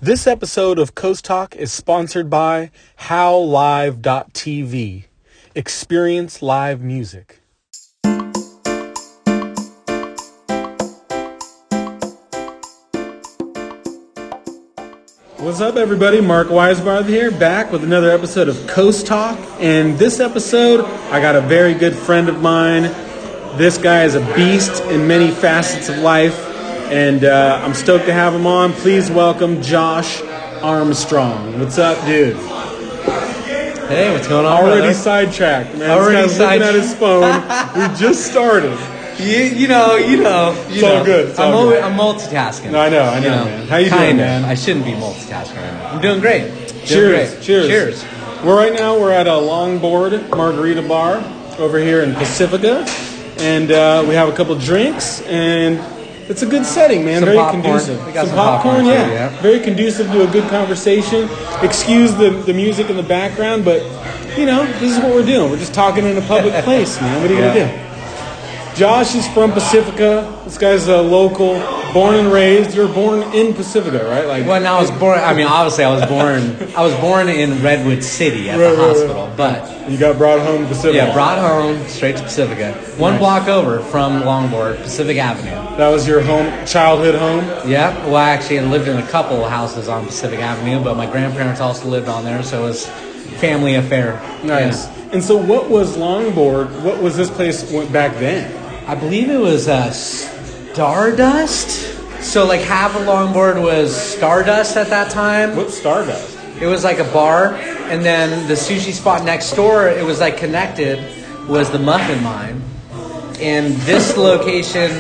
This episode of CoasTalk is sponsored by HowLive.tv. Experience live music. What's up, everybody? Mark Weisbarth here, back with another episode of CoasTalk. And this episode, I got a very good friend of mine. This guy is a beast in many facets of life, and I'm stoked to have him on. Please welcome Josh Armstrong. What's up, dude? Hey, what's going on? Already brother? Sidetracked, man. This guy's looking at his phone. We just started. You know. It's all good. It's all good. I'm multitasking. No, I know, man. How you doing, man? I shouldn't be multitasking right now. I'm doing great. Cheers. Right now we're at a Longboard Margarita Bar over here in Pacifica, and we have a couple drinks, and it's a good setting, man. Some Very popcorn. conducive. We got some popcorn too, yeah. Very conducive to a good conversation. Excuse the music in the background, but this is what we're doing. We're just talking in a public place, man. What are you gonna do? Josh is from Pacifica. This guy's a local, born and raised. You were born in Pacifica, right? Well, I was born. I mean, obviously, I was born in Redwood City at the hospital, but you got brought home to Pacifica. Yeah, brought home straight to Pacifica. One block over from Longboard, Pacific Avenue. That was your childhood home? Yeah. Well, I actually lived in a couple of houses on Pacific Avenue, but my grandparents also lived on there, so it was family affair. Nice. Yeah. And so, what was Longboard? What was this place back then? I believe it was Stardust. So like half of Longboard was Stardust at that time. What's Stardust? It was like a bar, and then the sushi spot next door, it was like connected, was the Muffin Mine. And this location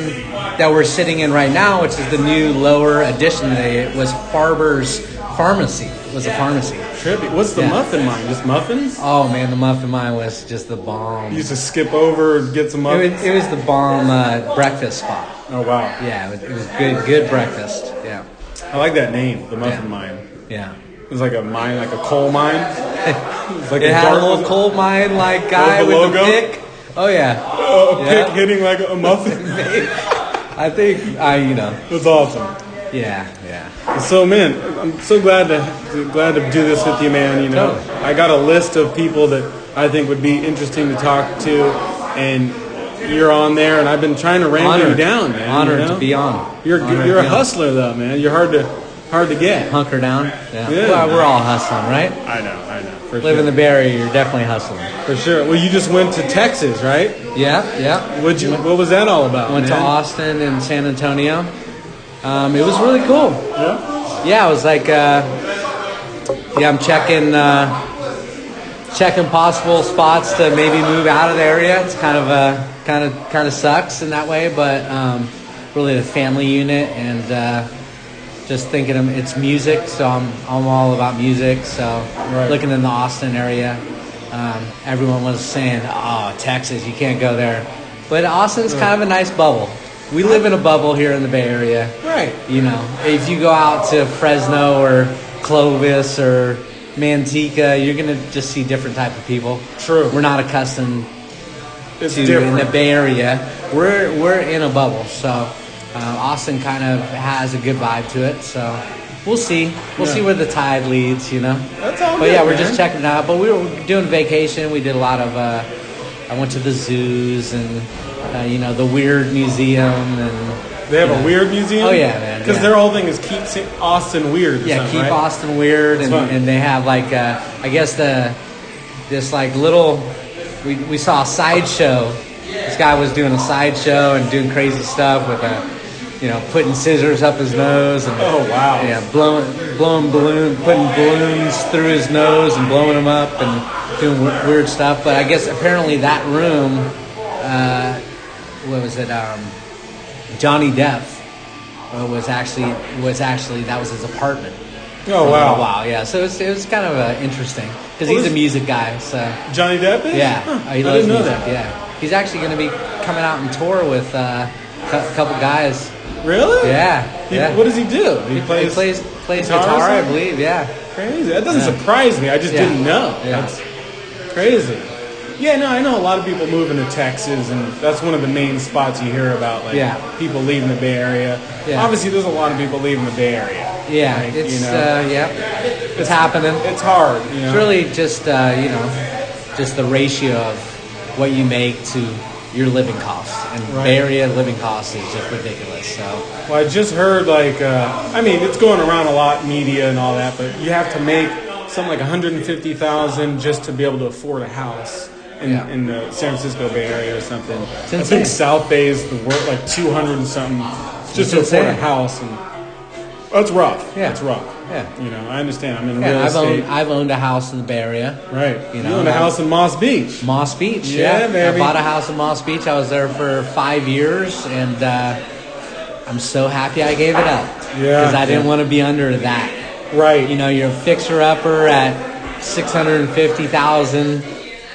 that we're sitting in right now, which is the new lower addition today, it was Farber's Pharmacy. It was a pharmacy. Trippy. What's the Muffin Mine? Just muffins? Oh man, the Muffin Mine was just the bomb. You used to skip over and get some muffins? It was the bomb breakfast spot. Oh wow. Yeah, it was good breakfast. Yeah. I like that name, the Muffin Mine. Yeah. It was like a mine, like a coal mine. It had a little coal mine like guy with logo? a pick. Oh yeah. A pick hitting like a muffin. I think That's awesome. Yeah. So man, I'm so glad to do this with you, man. Totally. I got a list of people that I think would be interesting to talk to, and you're on there, and I've been trying to wrangle you down, man. Honored to be on. You're a hustler though, man. You're hard to get. Hunker down. Yeah. Yeah, We're all hustling, right? I know. Live in the Bay Area, you're definitely hustling. For sure. Well, you just went to Texas, right? Yeah. What was that all about? Went to Austin and San Antonio. It was really cool. Yeah, I was like, I'm checking possible spots to maybe move out of the area. It's kind of sucks in that way, but really the family unit and just thinking it's music. So I'm all about music. So looking in the Austin area, everyone was saying, "Oh, Texas, you can't go there," but Austin's kind of a nice bubble. We live in a bubble here in the Bay Area. Right. If you go out to Fresno or Clovis or Manteca, you're going to just see different type of people. True. We're not accustomed It's to different. in the Bay Area. We're in a bubble. So Austin kind of has a good vibe to it. So we'll see. We'll see where the tide leads, That's all But good, we're man. just checking it out. But we were doing vacation. We did a lot of... I went to the zoos and... the Weird Museum and... They have a weird museum? Oh, yeah, man. Because their whole thing is keep Austin weird. Yeah, keep right? Austin weird. And they have, like, I guess this, like, little... We saw a sideshow. This guy was doing a sideshow and doing crazy stuff with, putting scissors up his nose. And, Oh, wow. Yeah, blowing balloons, putting balloons through his nose and blowing them up and doing weird stuff. But I guess apparently that room... what was it? Johnny Depp was actually that was his apartment. Oh wow! Wow, yeah. So it was kind of interesting because he's a music guy. So Johnny Depp is? Yeah, Huh. he I loves didn't know music. that. Yeah, he's actually going to be coming out on tour with a couple guys. Really? Yeah. What does he do? He plays guitar, I believe. Yeah. Crazy. That doesn't surprise me. I just didn't know. Yeah. That's crazy. Yeah, no, I know a lot of people moving to Texas, and that's one of the main spots you hear about, like people leaving the Bay Area. Yeah. Obviously, there's a lot of people leaving the Bay Area. Yeah, Like, it's you know, it's happening. it's hard. You know? It's really just just the ratio of what you make to your living costs, and Bay Area living costs is just ridiculous. So, well, I just heard I mean, it's going around a lot, media and all that, but you have to make something like $150,000 just to be able to afford a house in the San Francisco Bay Area or something. I think South Bay is the worst, like 200 and something, just to afford a house, and that's rough. Yeah, it's rough. Yeah, you know, I understand. I'm in real estate. I've owned a house in the Bay Area. Right. You owned a house in Moss Beach. Moss Beach. Yeah, baby. I bought a house in Moss Beach. I was there for 5 years, and I'm so happy I gave it up. Yeah. Because I didn't want to be under that. Right. You know, you're a fixer-upper at $650,000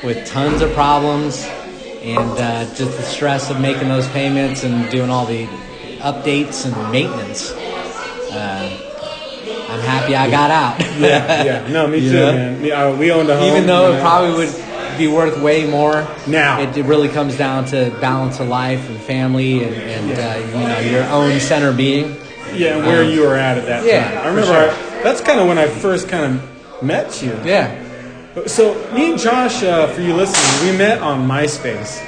with tons of problems, and just the stress of making those payments and doing all the updates and maintenance. I'm happy I got out. yeah. No, me too, man. We owned a home. Even though it probably would be worth way more. Now. It really comes down to balance of life and family and your own center being. Yeah, and where you were at that time. I remember that's kind of when I first kind of met you. Yeah. So me and Josh, for you listening, we met on MySpace.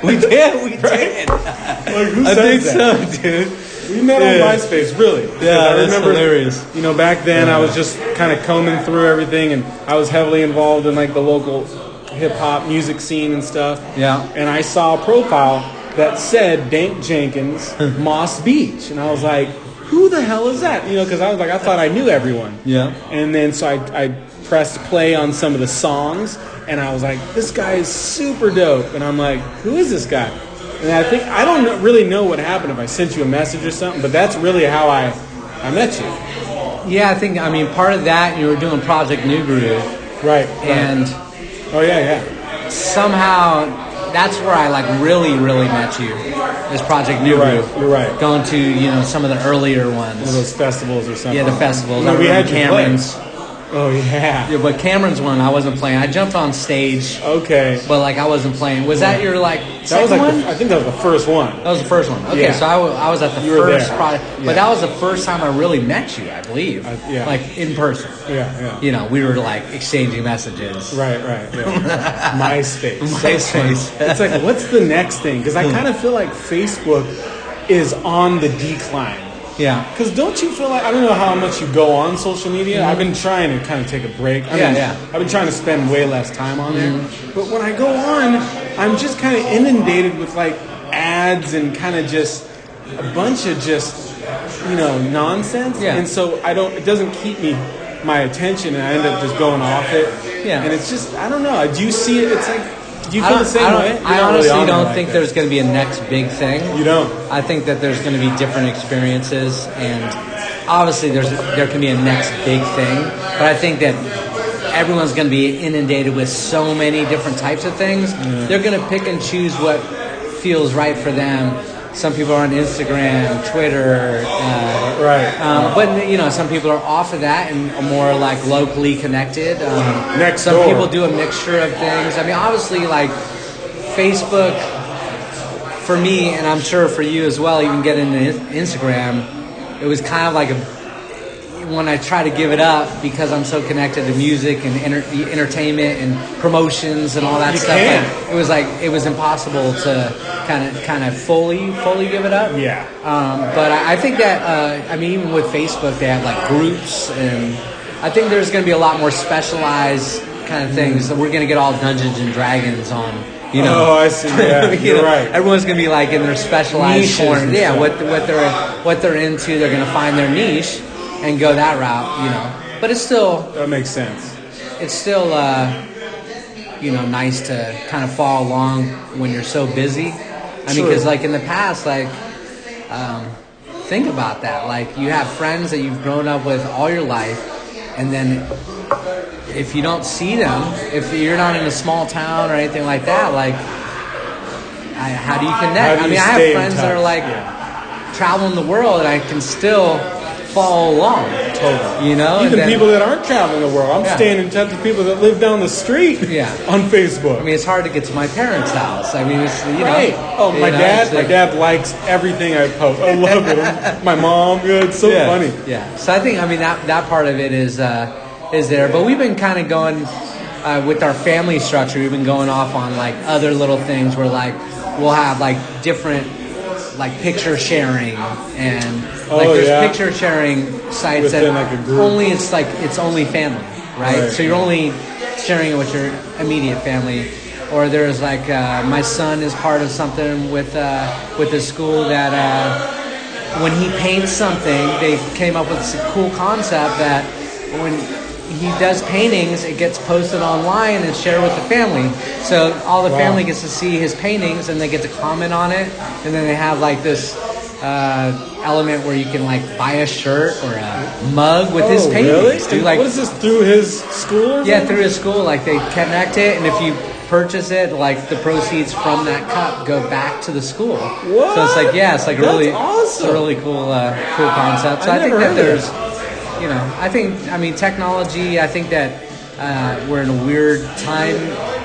We did. We did. Like, who said that? So, dude. We met on MySpace, really. Yeah, I remember, that's hilarious. You know, back then I was just kind of combing through everything, and I was heavily involved in like the local hip hop music scene and stuff. Yeah. And I saw a profile that said Dank Jenkins, Moss Beach, and I was like, who the hell is that? You know, because I thought I knew everyone. Yeah. And then so I pressed play on some of the songs, and I was like, this guy is super dope. And I'm like, who is this guy? And I think, I don't really know what happened, if I sent you a message or something, but that's really how I met you. Yeah, I mean, part of that, you were doing Project New Groove. Right. And oh, yeah. Somehow, that's where I really, really met you. This Project New Groove. You're right. Going to, some of the earlier ones. One of those festivals or something. Yeah, the festivals. I we had Cameron's. Oh, yeah. Yeah, but Cameron's one, I wasn't playing. I jumped on stage. Okay. But, I wasn't playing. Was that your, second one? I think that was the first one. That was the first one. Okay, so I was at the first project. Yeah. But that was the first time I really met you, I believe. In person. Yeah. We were, exchanging messages. Right, yeah. MySpace. It's like, what's the next thing? Because I kind of feel like Facebook is on the decline. Yeah. Because don't you feel like, I don't know how much you go on social media. I've been trying to kind of take a break. I've been trying to spend way less time on there. But when I go on, I'm just kind of inundated with ads and kind of just a bunch of nonsense. Yeah. And so it doesn't keep my attention, and I end up just going off it. Yeah. And it's just, I don't know. Do you see it? It's like, do you feel the same way? I honestly don't think there's going to be a next big thing. You don't? I think that there's going to be different experiences, and obviously there can be a next big thing. But I think that everyone's going to be inundated with so many different types of things. Yeah. They're going to pick and choose what feels right for them. Some people are on Instagram, Twitter, but some people are off of that and are more locally connected. Some people do a mixture of things. I mean, obviously, Facebook, for me, and I'm sure for you as well, even getting into Instagram, it was kind of when I try to give it up because I'm so connected to music and entertainment and promotions and all that stuff. It was impossible to kind of fully give it up. Yeah. But I think that even with Facebook, they have groups, and I think there's going to be a lot more specialized kind of things. So we're going to get all Dungeons and Dragons on. Oh, I see. Yeah, you're right. Everyone's gonna be in their specialized corner. Yeah, what they're into. They're gonna find their niche and go that route. But it's still that makes sense. It's still nice to kind of follow along when you're so busy. I mean, because in the past, think about that. You have friends that you've grown up with all your life, and then if you don't see them, if you're not in a small town or anything like that, how do you connect? I have friends that are traveling the world, and I can still follow along. Totally. You know? Even people that aren't traveling the world. I'm staying in touch with people that live down the street on Facebook. I mean, it's hard to get to my parents' house. I mean, it's, you know. Oh, my dad likes everything I post. I love it. My mom, it's so funny. Yeah. So I think, I mean, that part of it is there. But we've been kind of going, with our family structure, we've been going off on like other little things where like we'll have like different like picture sharing and like there's picture sharing sites within that like a group. Only it's only family, right? So you're only sharing it with your immediate family. Or there's like my son is part of something with the school that when he paints something, they came up with this cool concept that when he does paintings, it gets posted online and shared with the family. So all the family gets to see his paintings and they get to comment on it. And then they have like this element where you can like buy a shirt or a mug with his paintings. Really? Like, what is this, through his school? Yeah, through his school. Like they connect it, and if you purchase it, like the proceeds from that cup go back to the school. What? So it's like it's like That's really awesome. It's a really cool concept. So I think that there's, you know, I mean technology. I think that we're in a weird time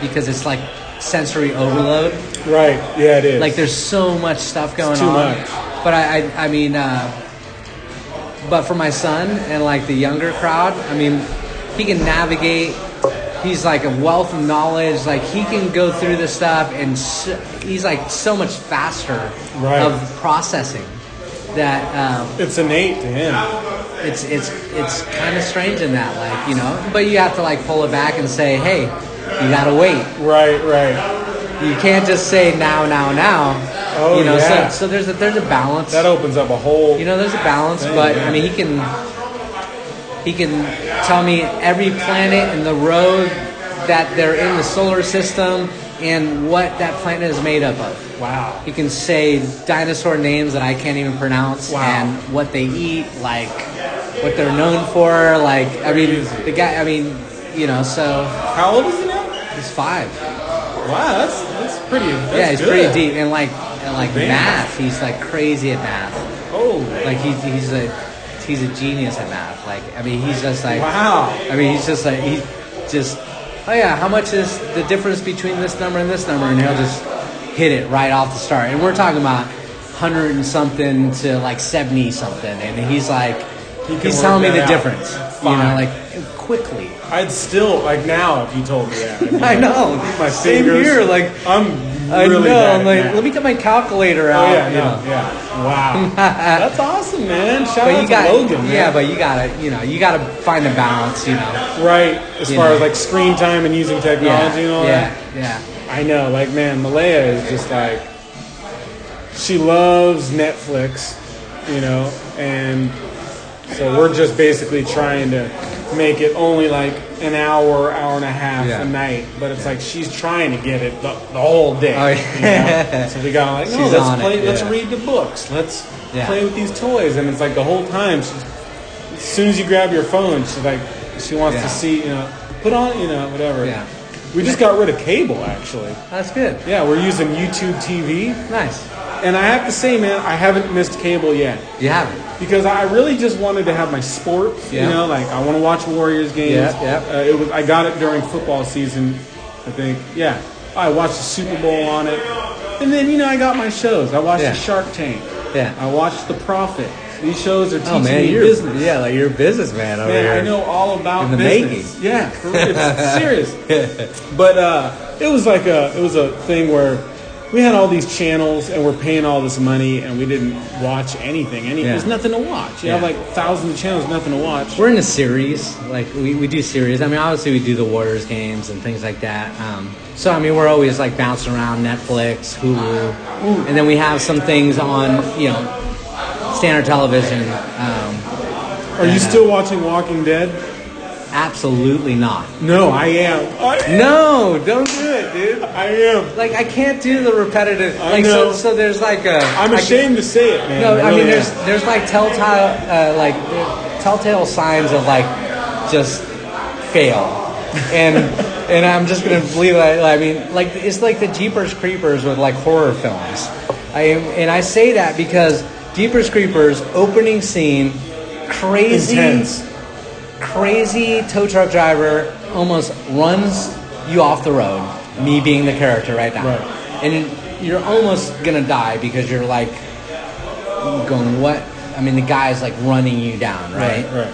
because it's like sensory overload. Right. Yeah, it is. Like there's so much stuff going too on. much. But I mean, but for my son and like the younger crowd, I mean, he can navigate. He's like a wealth of knowledge. Like he can go through this stuff, and he's like so much faster of processing that it's innate to him. It's kind of strange in that, like, you know. But you have to like pull it back and say, hey, you gotta wait. Right. You can't just say now. Oh, you know, yeah. So there's a balance. That opens up a whole. You know, there's a balance, but I mean, he can tell me every planet in the road that they're in the solar system and what that planet is made up of. Wow. He can say dinosaur names that I can't even pronounce and what they eat, like what they're known for. Like, I mean, the guy. I mean, you know. So how old is he now? He's 5. Wow, that's pretty. That's he's good. pretty deep, and like math. He's like crazy at math. Oh, like he's a genius at math. Like, I mean, he's just like I mean, he's just like oh yeah, how much is the difference between this number and this number? And he'll just hit it right off the start. And we're talking about 100 and something to like 70 something, and he's like he's telling me the difference. You know, like quickly. I'd still like now if you told me that. I know. My Same fingers. here. Like I'm I really know. bad I'm like, at let me get my calculator out. Oh, yeah, you know. yeah. Wow. That's awesome, man. Shout out to Logan, man. Yeah, but you gotta find a balance, you know. Right. As far as like screen time and using technology and all that. Yeah. I know. Like, man, Malaya is just like, she loves Netflix, you know, and so we're just basically trying to make it only like an hour and a half a night, but it's like she's trying to get it the whole day. Oh, yeah. You know? So we got like, no, let's read the books, let's play with these toys, and it's like the whole time. As soon as you grab your phone, she wants to see, you know, put on, you know, whatever. Yeah. We just got rid of cable, actually. That's good. Yeah, we're using YouTube TV. Nice. And I have to say, man, I haven't missed cable yet. You haven't? Because I really just wanted to have my sport. You know, like I want to watch Warriors games. I got it during football season, I think. Yeah, I watched the Super Bowl on it, and then, you know, I got my shows. I watched the Shark Tank. Yeah. I watched The Profit. These shows are teaching me business. Yeah, like you're a businessman over here. I know all about in the business. making. Yeah, it's serious. But it was a thing where we had all these channels and we're paying all this money and we didn't watch anything. There's nothing to watch. You have like thousands of channels, nothing to watch. We're in a series. Like we do series. I mean, obviously we do the Warriors games and things like that. So I mean, we're always like bouncing around Netflix, Hulu, and then we have some things on, you know, standard television. Are you still watching Walking Dead? Absolutely not. No, I am. No, don't do it, dude. I am. Like, I can't do the repetitive. I know. So there's like a. I'm ashamed to say it, man. No, I mean there's like telltale signs of like just fail, and I'm just gonna believe that. I mean, like it's like the Jeepers Creepers with like horror films. I say that because Jeepers Creepers opening scene. intense. crazy tow truck driver almost runs you off the road. Me being the character right now, Right. and you're almost gonna die because you're like going, what? I mean, the guy's like running you down, right? Right.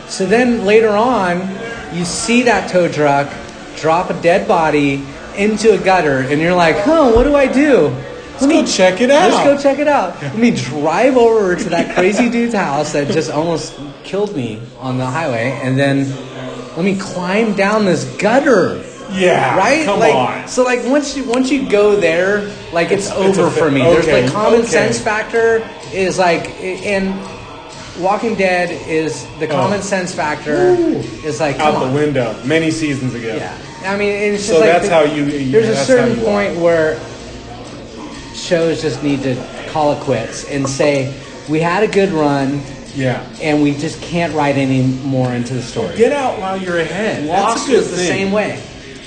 So then later on, you see that tow truck drop a dead body into a gutter, and you're like, huh, what do I do? Let's go check it out. Let's go check it out. Let me drive over to that crazy dude's house that just almost killed me on the highway, and then let me climb down this gutter. Yeah, right. Come like, on. So like once you go there, like it's over for me. Okay, There's the common sense factor is like, and Walking Dead is the common sense factor is like out the window many seasons ago. Yeah, I mean it's just so like that's how you. There's a certain point where shows just need to call it quits and say we had a good run. Yeah. And we just can't write any more into the story. Get out while you're ahead. Lost was the same way.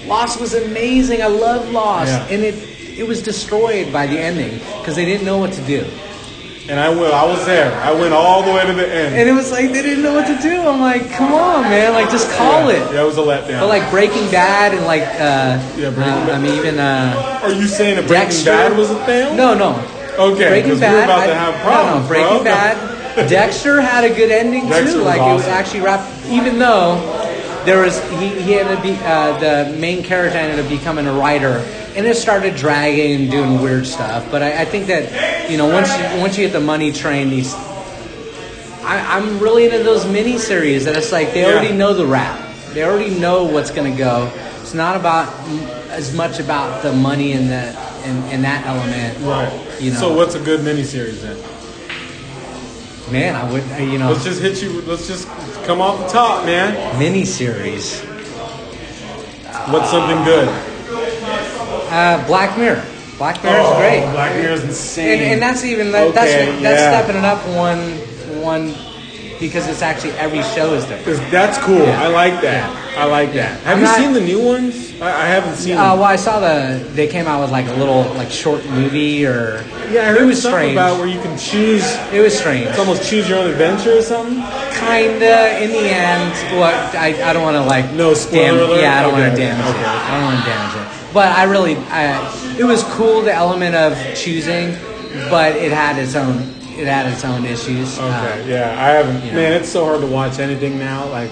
Lost was amazing. I love Lost, and it was destroyed by the ending because they didn't know what to do. And I was there. I went all the way to the end. And it was like they didn't know what to do. I'm like, come on, man! Like just call it. Yeah, it was a letdown. But like Breaking Bad and like Breaking Bad. I mean even Are you saying that Breaking Dexter? Bad was a fail? No. Okay. Breaking Bad. We're about to have problems. No, Breaking Bad. Dexter had a good ending Dexter too. Like awesome. it was actually wrapped. Even though there was he ended up the main character ended up becoming a writer, and it started dragging and doing weird stuff. But I think that once you get the money train, I'm really into those miniseries that it's like they already know the rap. They already know what's going to go. It's not about as much about the money in that element. Right. So what's a good miniseries then? Man, I would, Let's just hit you. Let's just come off the top, man. Miniseries. What's something good? Black Mirror. Black Mirror is great. Black Mirror is insane. And that's even that's stepping it up one because it's actually every show is different. That's cool. Yeah. I like that. Yeah. I like that. Have you seen the new ones? I haven't seen them. Well, I saw they came out with like a little like short movie or I heard it was something strange. about where you can choose. It was strange. It's almost choose your own adventure or something. Kinda. In the end, I don't want to like no spoiler alert. Yeah, I don't want to damage it. I don't want to damage it. But it was cool the element of choosing, but it had its own issues. Okay, I haven't. Man, it's so hard to watch anything now. Like,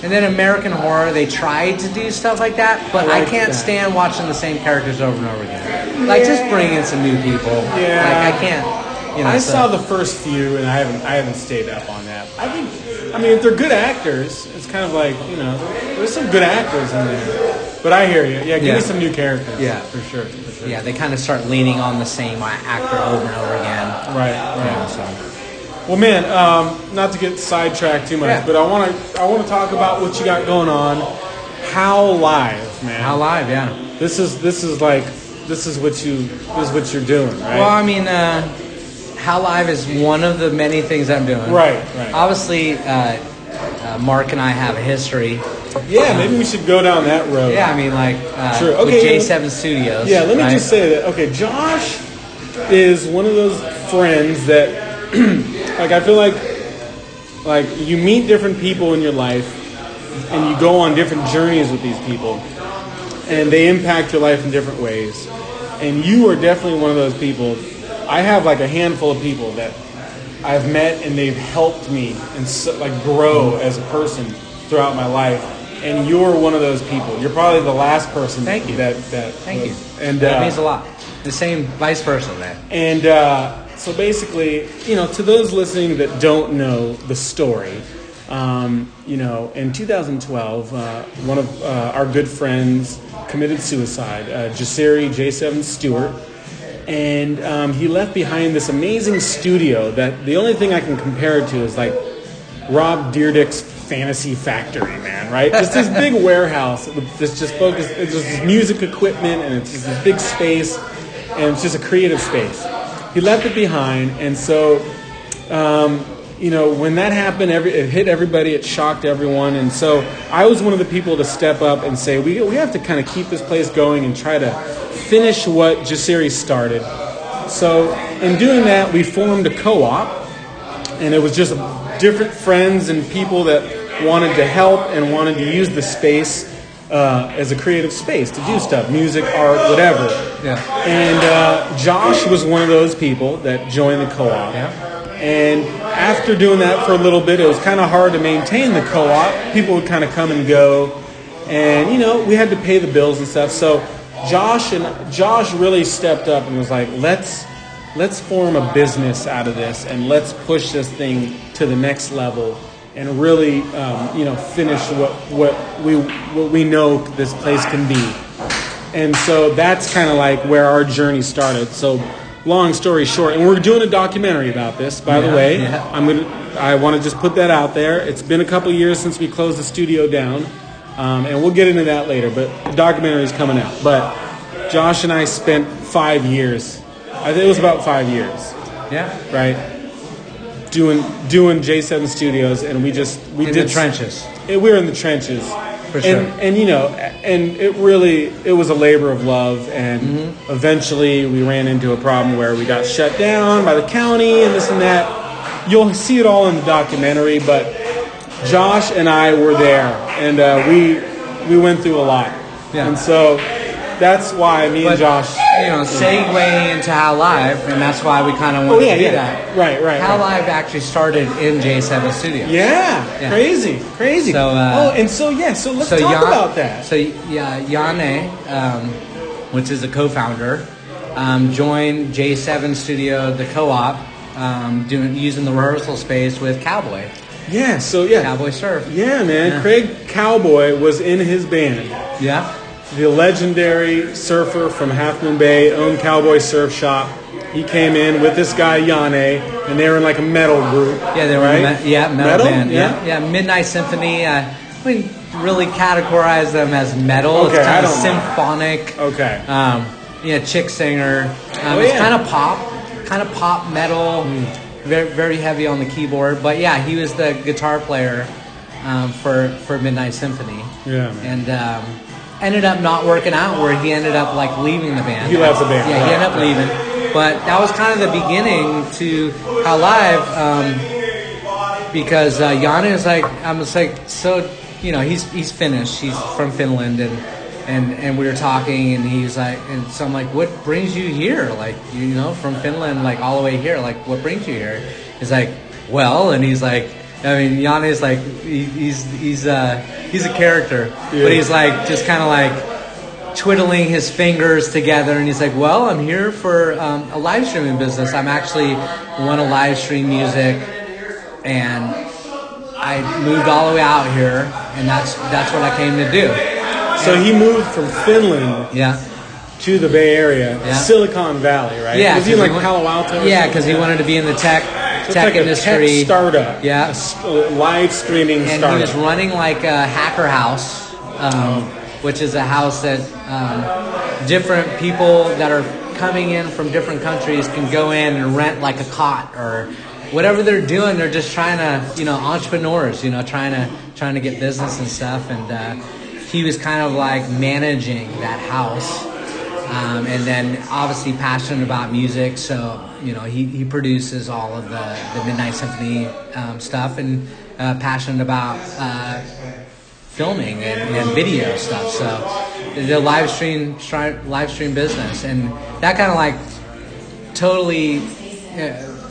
and then American Horror, they tried to do stuff like that, but I can't stand watching the same characters over and over again. Like, just bring in some new people. Yeah, like I can't. I saw the first few, and I haven't stayed up on that. I mean, if they're good actors, it's kind of like there's some good actors in there. But I hear you. Yeah, give me some new characters. Yeah, for sure. Yeah, they kind of start leaning on the same actor over and over again. Right. Yeah, so. Well, man, not to get sidetracked too much, but I want to talk about what you got going on. How Live, man. How Live, yeah. This is what you're doing, right? Well, I mean, How Live is one of the many things I'm doing. Right. Obviously, Mark and I have a history. Yeah, maybe we should go down that road. Yeah, I mean, like, True. Okay, with J7 Studios. Yeah, let me just say that. Okay, Josh is one of those friends that, like, I feel like you meet different people in your life, and you go on different journeys with these people, and they impact your life in different ways. And you are definitely one of those people. I have like a handful of people that I've met, and they've helped me and grow as a person throughout my life. And you're one of those people. You're probably the last person. Thank you. Thank you. And that means a lot. The same vice versa, man. And so basically, to those listening that don't know the story, in 2012, one of our good friends committed suicide, J7 Stewart. And he left behind this amazing studio that the only thing I can compare it to is like Rob Dyrdek's Fantasy Factory, man, right? Just this big warehouse that's just focused. It's just this music equipment, and it's just this big space, and it's just a creative space. He left it behind, and so, when that happened, it hit everybody. It shocked everyone, and so I was one of the people to step up and say we have to kind of keep this place going and try to finish what Jasiri started. So in doing that, we formed a co-op. And it was just different friends and people that wanted to help and wanted to use the space as a creative space to do stuff, music, art, whatever. Yeah. And Josh was one of those people that joined the co-op. Yeah. And after doing that for a little bit, it was kind of hard to maintain the co-op. People would kind of come and go. And, you know, we had to pay the bills and stuff. So Josh really stepped up and was like, let's form a business out of this and let's push this thing to the next level and really, finish what we know this place can be. And so that's kind of like where our journey started. So long story short, and we're doing a documentary about this, by the way. Yeah. I want to just put that out there. It's been a couple years since we closed the studio down, and we'll get into that later. But the documentary is coming out. But Josh and I spent 5 years. I think it was about 5 years. Yeah. Right. Doing J7 Studios, and we did the trenches. We were in the trenches. For sure. And it was a labor of love, and eventually we ran into a problem where we got shut down by the county and this and that. You'll see it all in the documentary, but Josh and I were there, and we went through a lot. Yeah. And so that's why me and Josh, segue into How Live, and that's why we kind of wanted to do that. Right. How Live actually started in J7 Studios. Yeah. Crazy. So, let's talk about that. So, Yane, which is a co-founder, joined J7 Studio, the co-op, using the rehearsal space with Cowboy. Yeah, Cowboy Surf. Yeah, man. Yeah. Craig Cowboy was in his band. Yeah. The legendary surfer from Half Moon Bay, owned Cowboy Surf Shop. He came in with this guy Yane, and they were in like a metal group. Yeah, they were metal band. Yeah, Midnight Symphony. We really categorize them as metal. Okay, it's kind of symphonic. Okay. Chick singer. It's kind of pop metal. Very, very heavy on the keyboard. But yeah, he was the guitar player for Midnight Symphony. Yeah, man. And ended up not working out, where he ended up like leaving the band. He left the band. Yeah, he ended up leaving. But that was kind of the beginning to How Live, because Yane is like, I'm just like, so, he's Finnish. He's from Finland, and we were talking, and he's like, and so I'm like, what brings you here? Like, from Finland, like all the way here, like what brings you here? He's like, well, and he's like, Yane is like, he's a character, but he's like just kind of like twiddling his fingers together, and he's like, well, I'm here for a live streaming business. I'm actually want to live stream music, and I moved all the way out here, and that's what I came to do. So he moved from Finland to the Bay Area, Silicon Valley, right? Yeah. Was he like Palo Alto? Yeah, because he wanted to be in the tech like industry. A tech startup. Yeah. A live streaming startup. And he was running like a hacker house, which is a house that different people that are coming in from different countries can go in and rent like a cot or whatever they're doing. They're just trying to, entrepreneurs, trying to get business and stuff. And he was kind of like managing that house. And then obviously passionate about music, so he produces all of the Midnight Symphony stuff, and passionate about filming and video stuff. So the live stream business, and that kind of like totally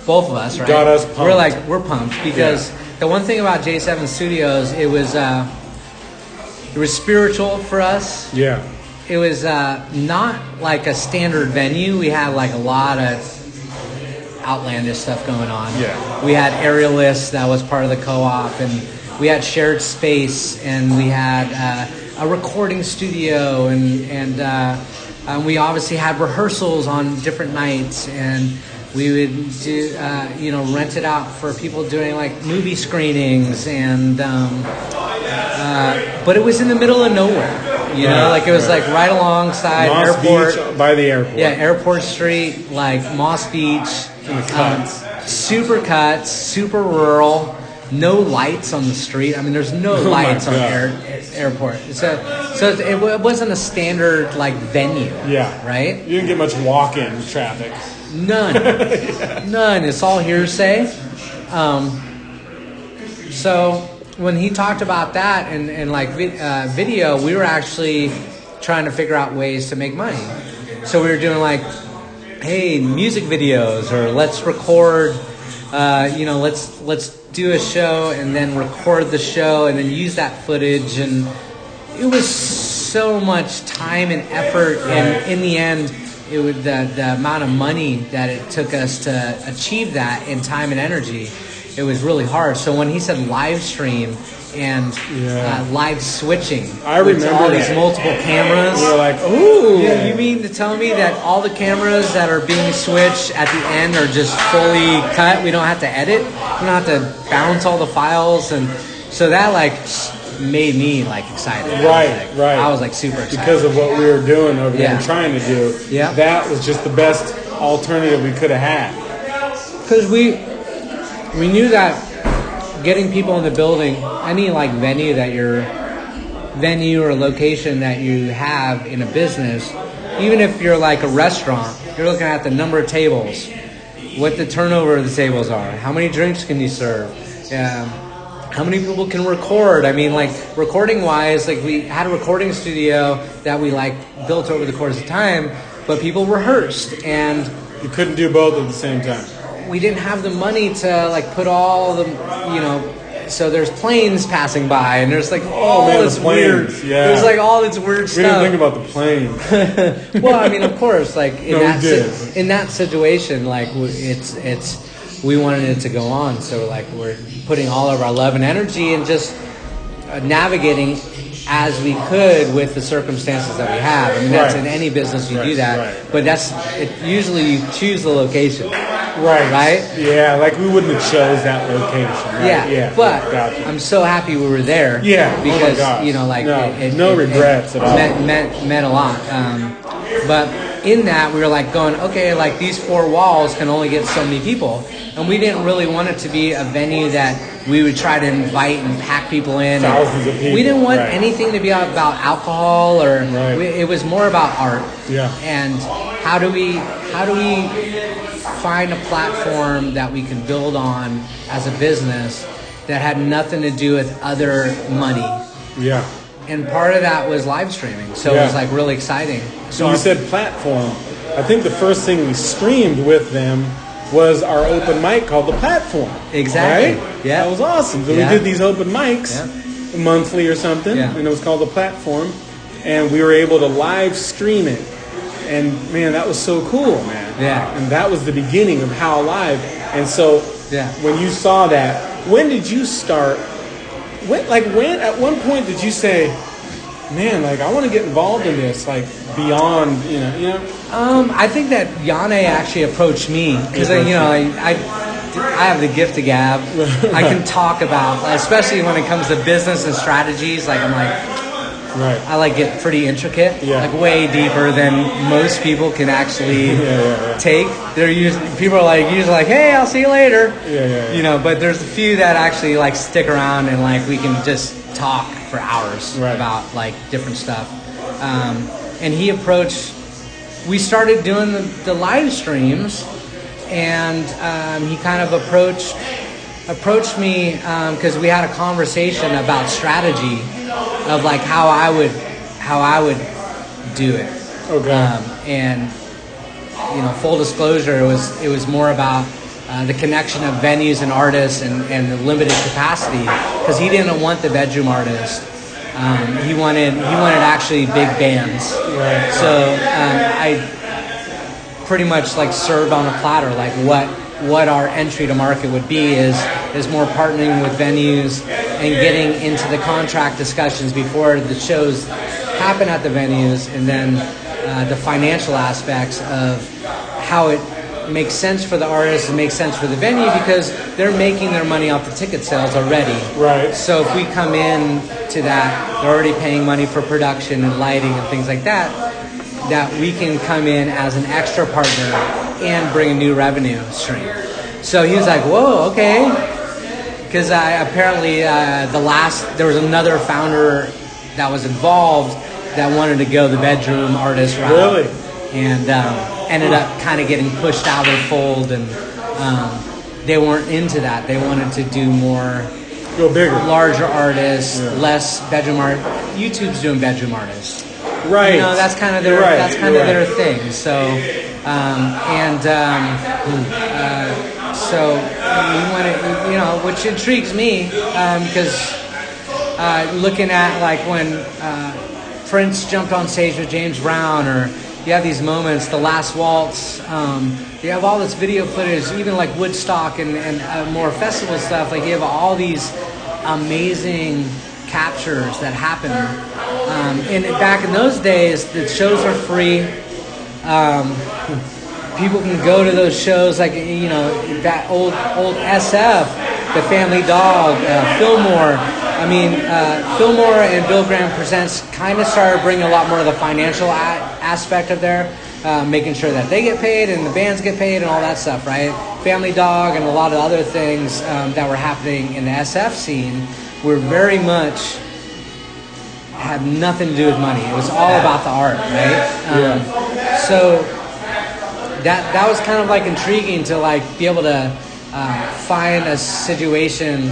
both of us, right? Got us pumped. We're pumped because the one thing about J7 Studios, it was spiritual for us. Yeah. It was not like a standard venue. We had like a lot of outlandish stuff going on. Yeah. We had aerialists that was part of the co-op, and we had shared space, and we had a recording studio, and we obviously had rehearsals on different nights, and we would do rent it out for people doing like movie screenings, and but it was in the middle of nowhere. It was like right alongside Moss airport. Beach, by the airport. Yeah, Airport Street, like Moss Beach. In the cuts. Super cuts, super rural. No lights on the street. I mean, there's no lights on airport. So it wasn't a standard like venue. Yeah. Right? You didn't get much walk-in traffic. None. None. It's all hearsay. So when he talked about that and like video, we were actually trying to figure out ways to make money. So we were doing like, hey, music videos, or let's record, let's do a show and then record the show and then use that footage. And it was so much time and effort, and in the end, it was the amount of money that it took us to achieve that in time and energy. It was really hard. So when he said live stream and live switching, I remember all these multiple cameras. We were like, ooh. You mean to tell me that all the cameras that are being switched at the end are just fully cut? We don't have to edit. We don't have to bounce all the files, and so that like made me like excited. Right. I was like super excited because of what we were doing over there and trying to do. Yeah, that was just the best alternative we could have had. Because we knew that getting people in the building, any like venue or location that you have in a business, even if you're like a restaurant, you're looking at the number of tables, what the turnover of the tables are, how many drinks can you serve, how many people can record. I mean, like recording wise, like we had a recording studio that we like built over the course of time, but people rehearsed and you couldn't do both at the same time. We didn't have the money to like put all the, so there's planes passing by and there's like all this weird, there's like all this weird stuff. We didn't think about the plane. Well, I mean, of course, like in that situation, like we wanted it to go on. So like we're putting all of our love and energy and just navigating as we could with the circumstances that we have. I mean, that's in any business you do that. Right. But usually you choose the location. Right? Yeah, like we wouldn't have chose that location. Right? Yeah. But gotcha. I'm so happy we were there. Yeah. Because no regrets at all. Meant a lot. But in that we were like going, okay, like these four walls can only get so many people, and we didn't really want it to be a venue that we would try to invite and pack people in. Thousands of people. We didn't want anything to be about alcohol or it was more about art. Yeah. And how do we find a platform that we can build on as a business that had nothing to do with other money? Yeah. And part of that was live streaming. So it was like really exciting. So you said platform. I think the first thing we streamed with them was our open mic called The Platform. Exactly. Right? Yeah. That was awesome. So we did these open mics monthly or something, and it was called The Platform. And we were able to live stream it. And man, that was so cool, man. Yeah. And that was the beginning of How Live. And so when you saw that, when did you start? When at one point did you say, man, like I want to get involved in this, like beyond, you know? I think that Yane actually approached me because I have the gift of gab. I can talk about, especially when it comes to business and strategies. Like I'm like, I like get pretty intricate, like way deeper than most people can actually take. People are like usually like, hey, I'll see you later. But there's a few that actually like stick around and like we can just talk for hours about like different stuff. And he approached. We started doing the live streams, and he kind of approached me because we had a conversation about strategy of like how I would do it. Okay. And full disclosure, it was more about the connection of venues and artists and the limited capacity, because he didn't want the bedroom artist. He wanted actually big bands. Right. So I pretty much like served on a platter like what our entry to market would be is more partnering with venues and getting into the contract discussions before the shows happen at the venues, and then the financial aspects of how it makes sense for the artist and makes sense for the venue, because they're making their money off the ticket sales already. Right. So if we come in to that, they're already paying money for production and lighting and things like that we can come in as an extra partner and bring a new revenue stream. So he was like, whoa, okay. Because apparently there was another founder that was involved that wanted to go the bedroom artist route. Really? And ended up kind of getting pushed out of the fold. And they weren't into that. They wanted to do more, go bigger, larger artists, less bedroom art. YouTube's doing bedroom artists, right? That's kind of their their thing. So so we want to, which intrigues me because looking at like when Prince jumped on stage with James Brown, or you have these moments, the Last Waltz. You have all this video footage, even like Woodstock and more festival stuff. Like you have all these amazing captures that happen. And back in those days, the shows were free. People can go to those shows, like that old SF, the Family Dog, Fillmore. I mean, Fillmore and Bill Graham Presents kind of started bringing a lot more of the financial aspect of there, making sure that they get paid and the bands get paid and all that stuff, right? Family Dog and a lot of other things that were happening in the SF scene were very much had nothing to do with money. It was all about the art, right? So that was kind of like intriguing to like be able to find a situation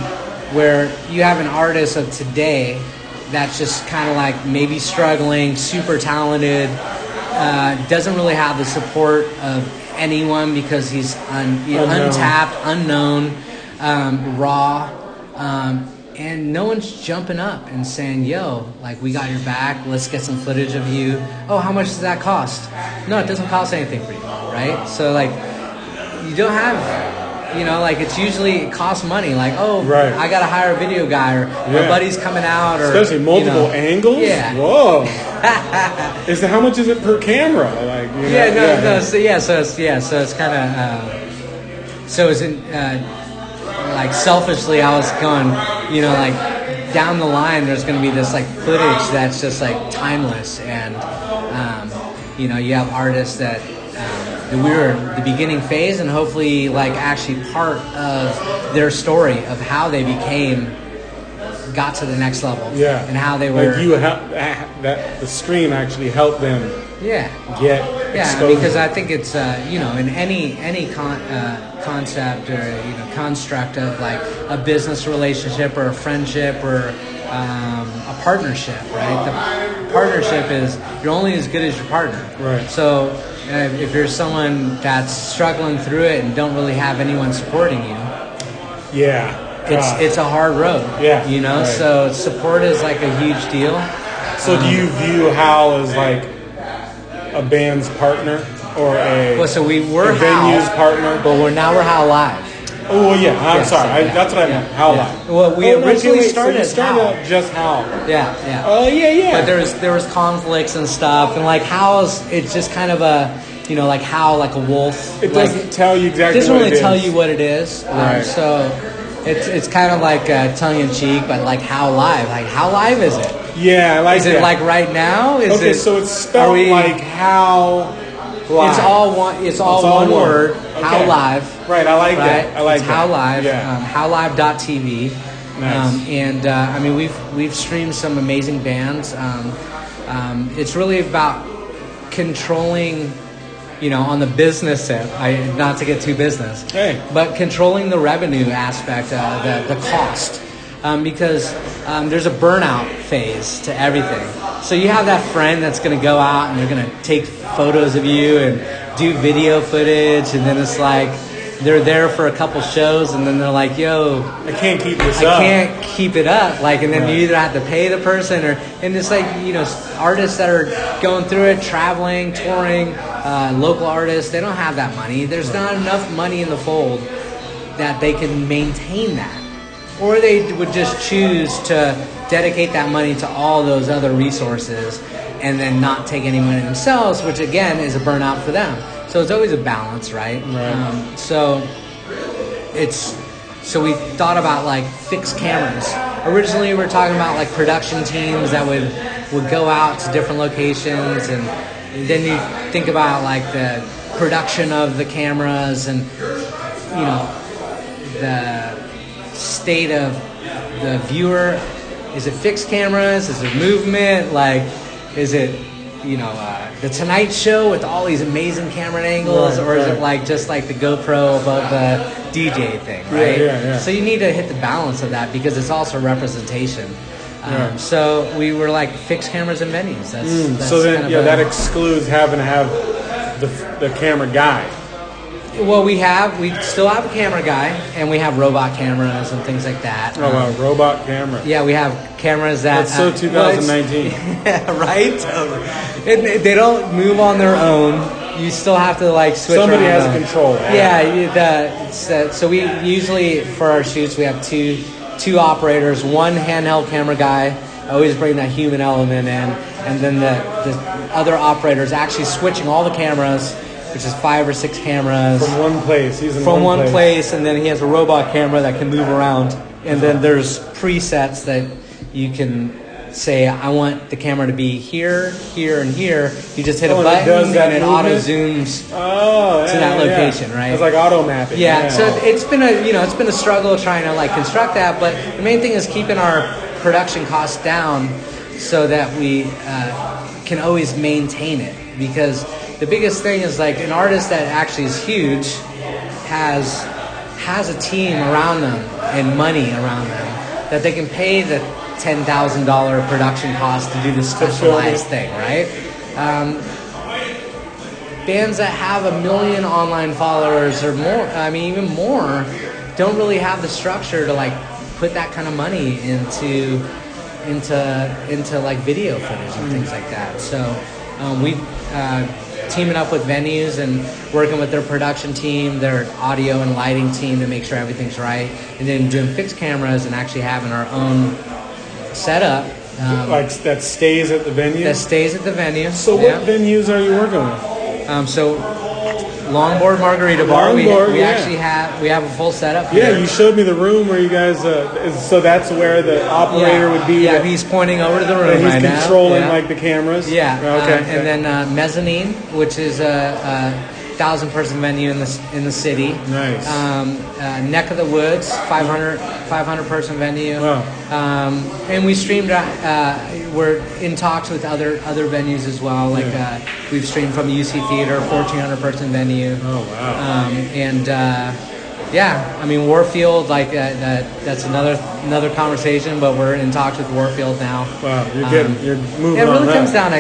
where you have an artist of today that's just kind of like maybe struggling, super talented, doesn't really have the support of anyone because he's untapped, unknown, raw, and no one's jumping up and saying, yo, like, we got your back, let's get some footage of you. Oh, how much does that cost? No, it doesn't cost anything for you, right? So, like, you don't have, like, it costs money. Like, oh, right. I got to hire a video guy, or my buddy's coming out. Or especially multiple angles? Yeah. Whoa. How much is it per camera? Like, So it's kind of, so it's like selfishly, I was going, like down the line, there's going to be this like footage that's just like timeless, and you have artists that we were the beginning phase, and hopefully like actually part of their story of how they got to the next level, and how they were. Like you that the stream actually helped them. Get exposure. Because I think it's in any concept or construct of like a business relationship or a friendship or a partnership, right? The partnership is you're only as good as your partner, right? So if you're someone that's struggling through it and don't really have anyone supporting you, it's a hard road, right. So support is like a huge deal. So do you view Hal as like a band's partner or so we were a venue's partner, but we're Hal Live. Oh yeah, I'm sorry. That's what I meant. Hal Live. Well, we originally started Hal. Just Hal. Yeah. Oh yeah. But there was conflicts and stuff, and like Hal's, it's just kind of a like Hal, like a wolf. It doesn't tell you exactly. It doesn't what really it is. tell you what it is. Right. So it's kind of like tongue in cheek, but like Hal Live. Like how live is it? Yeah, I like Is it like right now? So it's spelled like How Live. It's all one word. Okay. How Live. Right, I like that. I like it's that. How Live. Yeah. HowLive.tv. Nice. And we've streamed some amazing bands. It's really about controlling, on the business end. Not to get too business. Hey. But controlling the revenue aspect, the cost. Because there's a burnout phase to everything. So you have that friend that's going to go out and they're going to take photos of you and do video footage, and then it's like they're there for a couple shows, and then they're like, "Yo, I can't keep this up. I can't keep it up." Like, and then you either have to pay the person, and it's like artists that are going through it, traveling, touring, local artists, they don't have that money. There's not enough money in the fold that they can maintain that. Or they would just choose to dedicate that money to all those other resources and then not take any money themselves, which again is a burnout for them. So it's always a balance, right? So we thought about like fixed cameras. Originally we were talking about like production teams that would go out to different locations, and then you think about like the production of the cameras and the state of the viewer. Is it fixed cameras? Is it movement? Like, is it the Tonight Show with all these amazing camera angles, or is it like just like the GoPro above DJ thing, right? Yeah. So you need to hit the balance of that because it's also representation. So we were like fixed cameras and venues. That's so then, kind of that excludes having to have the camera guy. Well, we still have a camera guy, and we have robot cameras and things like that. Oh, wow, robot camera. Yeah, we have cameras that... That's so 2019. Yeah, right? And they don't move on their own. You still have to, like, switch Somebody around has control. So we usually, for our shoots, we have two operators, one handheld camera guy. I always bring that human element in. And then the other operator is actually switching all the cameras, which is 5 or 6 cameras. From one place. He's in From one place, and then he has a robot camera that can move around. And then there's presets that you can say, I want the camera to be here, here, and here. You just hit a button and it auto zooms to that location, right? It's like auto mapping. Yeah. So it's been a struggle trying to like construct that, but the main thing is keeping our production costs down so that we can always maintain it. Because the biggest thing is like an artist that actually is huge has a team around them and money around them that they can pay the $10,000 production cost to do this specialized thing, right? Bands that have 1 million online followers or more, even more, don't really have the structure to like put that kind of money into like video footage and things like that. So we teaming up with venues and working with their production team, their audio and lighting team to make sure everything's right, and then doing fixed cameras and actually having our own setup. Like that stays at the venue? That stays at the venue. So what venues are you working with? So Longboard Margarita Bar. We actually have a full setup here. Yeah, you showed me the room where you guys. So that's where the operator would be. Yeah, he's pointing over to the room right now. He's controlling like the cameras. Yeah. Okay. And then Mezzanine, which is a 1,000-person venue in the city. Nice. Neck of the Woods, 500-person venue. Wow. And we streamed. We're in talks with other venues as well. Like we've streamed from UC Theater, 1,400-person venue. Oh wow. Warfield, like that's another conversation. But we're in talks with Warfield now. Wow, you're moving. It really comes down.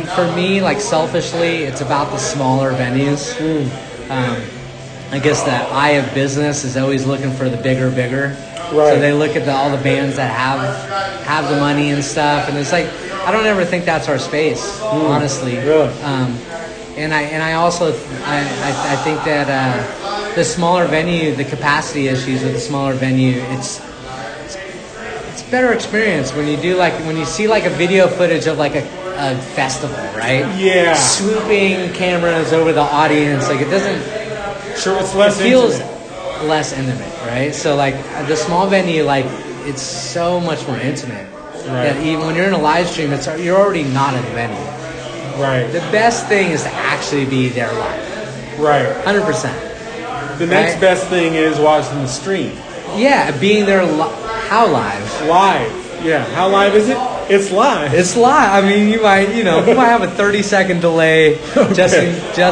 For me, like selfishly, it's about the smaller venues. I guess that eye of business is always looking for the bigger. Right. So they look at all the bands that have the money and stuff, and it's like I don't ever think that's our space, honestly. Really? And I also think that the smaller venue, the capacity issues with the smaller venue, it's better experience when you see like a video footage of like a festival, right? Yeah. Swooping cameras over the audience, like it doesn't. Sure, it's less. It feels less intimate, right? So like the small venue, like it's so much more intimate. Right. That even when you're in a live stream, you're already not at the venue. Right. The best thing is to actually be there live. Right. 100%. The next best thing is watching the stream. Yeah, being there. How live? Live. Yeah. How live is it? It's live. It's live. You might have a 30-second delay just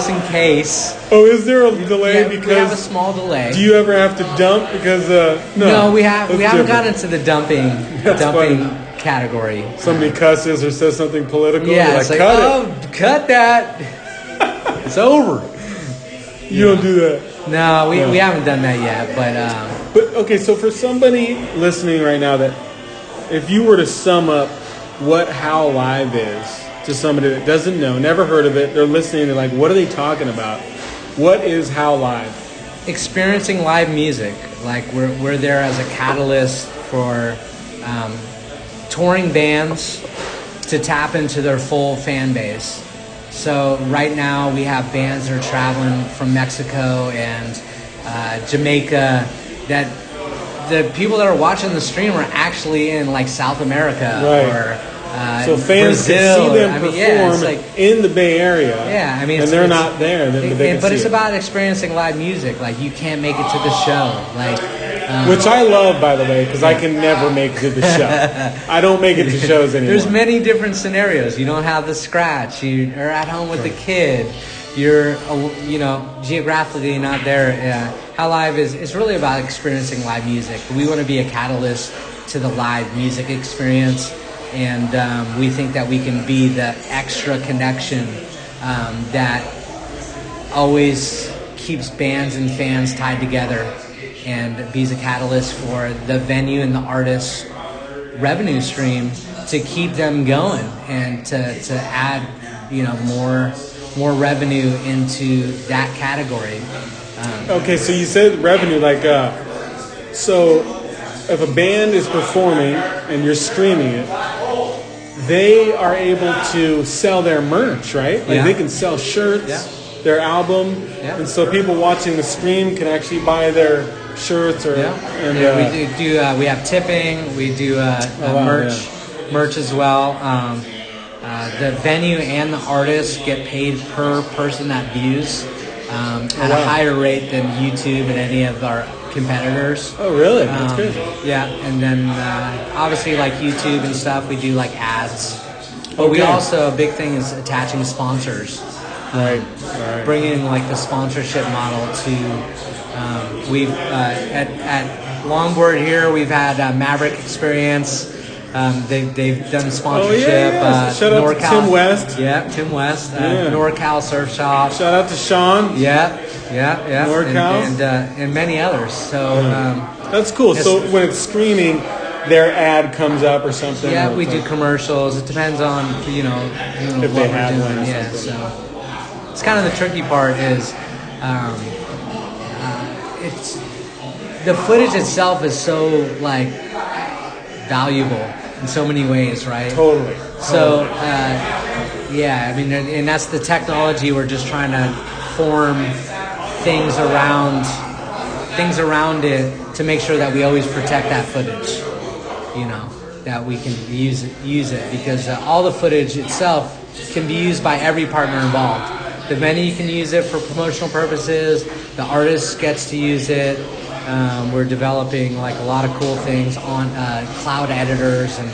in case. Oh, is there a delay? Because we have a small delay. Do you ever have to dump? Because no, we haven't gotten into the dumping category. Somebody cusses or says something political. Yeah, it's like, cut that. It's over. You don't do that. No, we haven't done that yet. But okay, so for somebody listening right now, that if you were to sum up what How Live is to somebody that doesn't know, never heard of it, they're listening, they're like, what are they talking about? What is How Live? Experiencing live music. Like we're there as a catalyst for touring bands to tap into their full fan base. So right now we have bands that are traveling from Mexico and Jamaica, that the people that are watching the stream are actually in like South America, right, or so fans Brazil, can see them perform in the Bay Area. Yeah, and they're not there. But it's about experiencing live music. Like you can't make it to the show. Like Which I love, by the way, because I can never make it to the show. I don't make it to shows anymore. There's many different scenarios. You don't have the scratch. You're at home with the kid. You're, geographically not there. How Live is really about experiencing live music. We want to be a catalyst to the live music experience, and we think that we can be the extra connection that always keeps bands and fans tied together, and be a catalyst for the venue and the artist's revenue stream to keep them going, and to add more revenue into that category. Okay, so you said revenue, so if a band is performing and you're streaming it, they are able to sell their merch, right? They can sell shirts, their album, and so people watching the stream can actually buy their shirts or. We have tipping. We do merch as well. The venue and the artist get paid per person that views at a higher rate than YouTube and any of our competitors. Oh, really? That's good. Yeah, and then obviously like YouTube and stuff, we do like ads. But we also, a big thing is attaching sponsors. Right. Bringing like the sponsorship model to, at Longboard here, we've had Maverick Experience. They've done sponsorship. Shout out to Tim West. Yeah, Tim West. NorCal Surf Shop. Shout out to Sean. Yeah. NorCal. And many others. So that's cool. So when it's streaming, their ad comes up or something. Yeah, we do commercials. It depends on if what they we're have doing. one or Yeah, something. so it's kind of the tricky part is it's the footage itself is so like valuable in so many ways, right? Totally. So, I mean, and that's the technology. We're just trying to form things around it to make sure that we always protect that footage. That we can use it because all the footage itself can be used by every partner involved. The venue can use it for promotional purposes. The artist gets to use it. We're developing like a lot of cool things on cloud editors and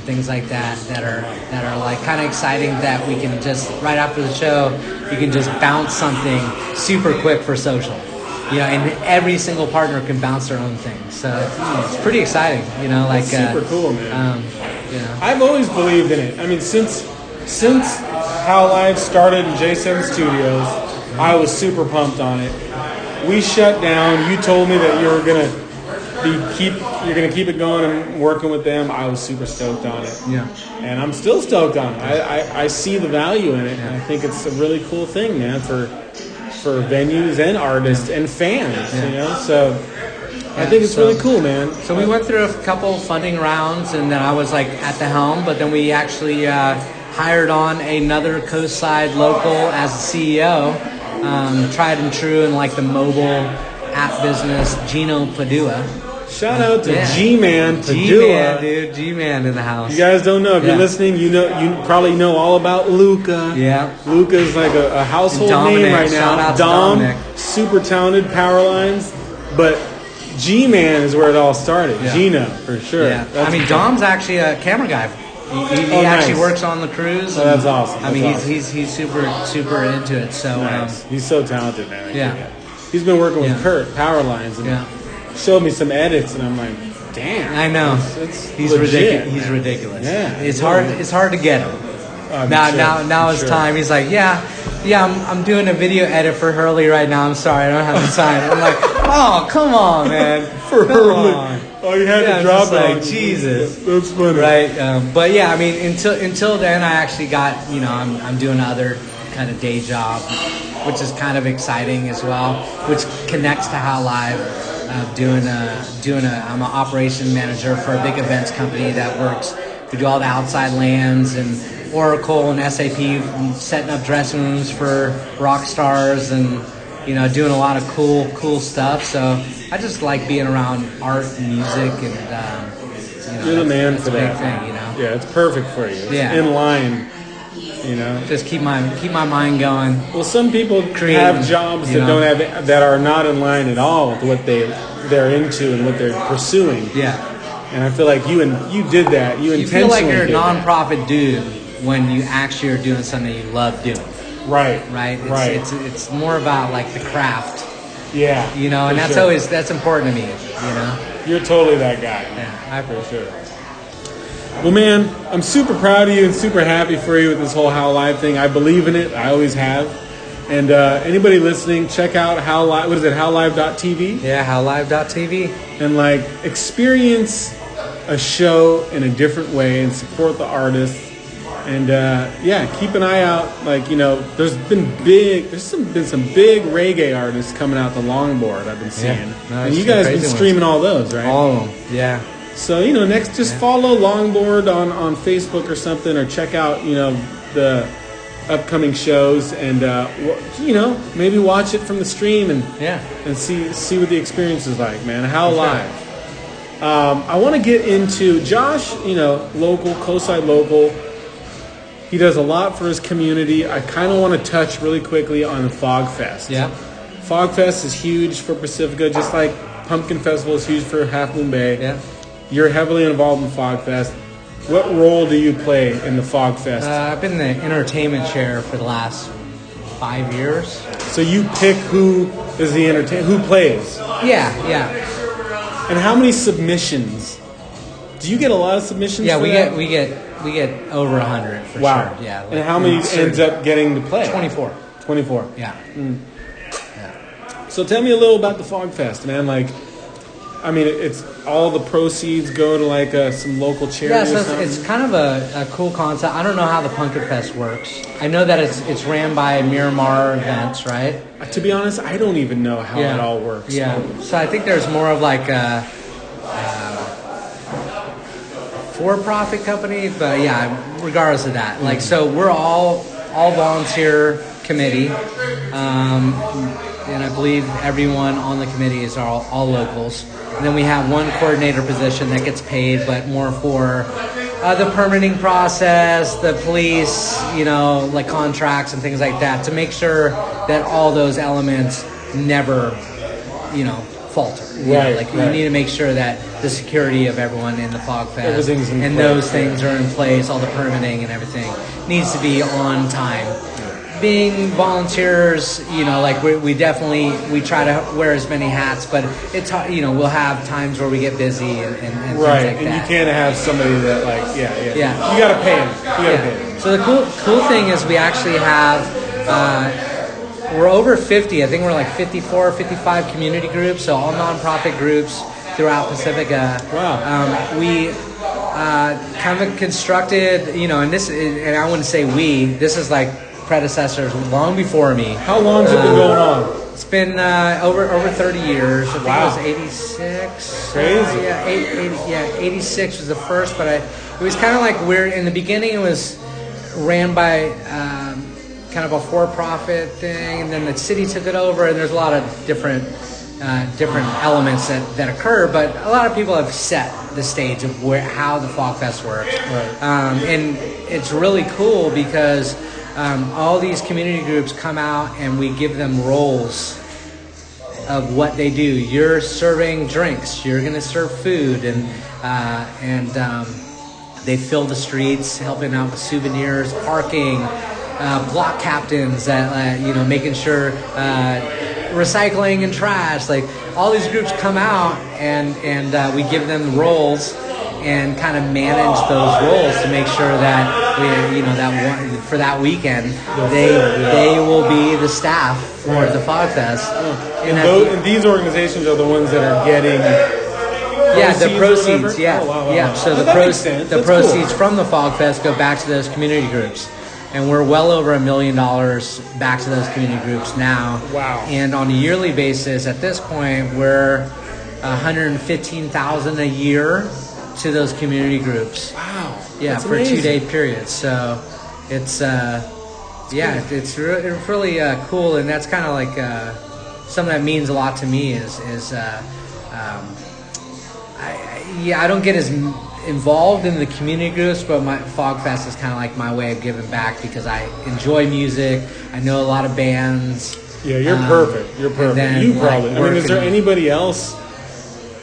things like that are like kind of exciting, that we can just right after the show you can just bounce something super quick for social, and every single partner can bounce their own thing. So it's pretty exciting, That's super cool, man. I've always believed in it. I mean, since How Live started in J7 Studios, I was super pumped on it. We shut down. You told me that you were gonna keep it going and working with them. I was super stoked on it. Yeah, and I'm still stoked on it. I see the value in it, and I think it's a really cool thing, man, for venues and artists and fans. So I think it's really cool, man. So we went through a couple funding rounds, and then I was like at the helm, but then we actually hired on another Coastside local as a CEO. Tried and true in like the mobile app business, Gino Padua. Shout out to G-Man Padua. G-Man, dude. G-Man in the house. You guys don't know. If you're listening, you probably know all about Luca. Yeah. Luca's like a household name right now. Shout out to Dom, Dominic. super talented, power lines. But G-Man is where it all started. Yeah. Gino, for sure. Yeah. Dom's actually a camera guy. He actually works on the cruise. Oh, that's awesome. He's super into it. So nice. He's so talented, man. Yeah. He's been working with Kurt, Power Lines, and showed me some edits, and I'm like, damn. I know. He's legit. He's ridiculous. Yeah. It's hard to get him. Now it's time. He's like, I'm doing a video edit for Hurley right now. I'm sorry, I don't have the time. I'm like, oh, come on, man. For Hurley. Oh, you had to drop it. Like, Jesus. That's funny. Right. But yeah, I mean, until then, I actually got, I'm doing other kind of day job, which is kind of exciting as well, which connects to How Live. I'm an operation manager for a big events company that works. We do all the outside lands and Oracle and SAP, setting up dressing rooms for rock stars and doing a lot of cool stuff. So I just like being around art and music, and you're the man for that. Big thing, Yeah, it's perfect for you. It's in line. Just keep my mind going. Well, some people have jobs that are not in line at all with what they're into and what they're pursuing. Yeah. And I feel like you did that. You intentionally feel like you're a did nonprofit dude when you actually are doing something you love doing. Right. It's more about like the craft. Yeah. And that's important to me. You're totally that guy. Yeah, for sure. Well, man, I'm super proud of you and super happy for you with this whole How Live thing. I believe in it. I always have. And anybody listening, check out howlive.tv. Yeah, howlive.tv. And experience a show in a different way and support the artists. And keep an eye out. There's been some big reggae artists coming out the Longboard. I've been seeing, and you guys been streaming all those, right? All of them, yeah. So next, just follow Longboard on Facebook or something, or check out the upcoming shows, and maybe watch it from the stream and see what the experience is like, man. How Live. I want to get into Josh. Local, Coastside local. He does a lot for his community. I kind of want to touch really quickly on the Fog Fest. Yeah. Fog Fest is huge for Pacifica, just like Pumpkin Festival is huge for Half Moon Bay. Yeah. You're heavily involved in Fog Fest. What role do you play in the Fog Fest? I've been the entertainment chair for the last 5 years. So you pick who is the who plays? Yeah. And how many submissions? Do you get a lot of submissions? Yeah, for we get over 100 for sure. Yeah. And how many ends up getting to play? 24. 24. Yeah. Yeah. So tell me a little about the Fog Fest, man. It's all the proceeds go to some local charity. Yeah, so it's kind of a cool concept. I don't know how the Pumpkin Fest works. I know that it's ran by Miramar Events, right? To be honest, I don't even know how it all works. Yeah. So I think there's more of a for-profit company, but regardless of that, so we're all volunteer committee, and I believe everyone on the committee is all locals. And then we have one coordinator position that gets paid, but more for the permitting process, the police, contracts and things like that, to make sure that all those elements never, falter. Right. You need to make sure that the security of everyone in the Fog Fest and place. Those things are in place, all the permitting and everything needs to be on time. Being volunteers, we definitely try to wear as many hats, but it's we'll have times where we get busy and things like that. And you can't have somebody that you got to pay them. Pay them. So the cool thing is we actually have we're over 50. I think we're 54 or 55 community groups, so all nonprofit groups throughout Pacifica. Wow. We kind of constructed, and I wouldn't say this is predecessors long before me. How long has it been going on? It's been over 30 years. I think Wow. it was 86. Crazy. 86 was the first, but it was kind of we're in the beginning. It was ran by kind of a for-profit thing, and then the city took it over, and there's a lot of different elements that occur, but a lot of people have set the stage of how the Fog Fest works. Right. And it's really cool because all these community groups come out and we give them roles of what they do. You're serving drinks, you're going to serve food, and they fill the streets, helping out with souvenirs, parking, block captains that making sure recycling and trash. All these groups come out and we give them roles and kind of manage those roles to make sure that for that weekend they will be the staff for the Fog Fest. And these organizations are the ones that are getting the proceeds. Yeah. Oh, wow. Yeah. So the proceeds from the Fog Fest go back to those community groups. And we're well over $1 million back to those community groups now. Wow. And on a yearly basis, at this point, we're $115,000 a year to those community groups. Wow. Yeah, that's for amazing. 2-day periods. So it's it's really cool, and that's kind of something that means a lot to me is I don't get as involved in the community groups, but my Fog Fest is kind of like my way of giving back because I enjoy music. I know a lot of bands. Yeah, you're perfect. You're perfect. You probably. I mean, is there anybody else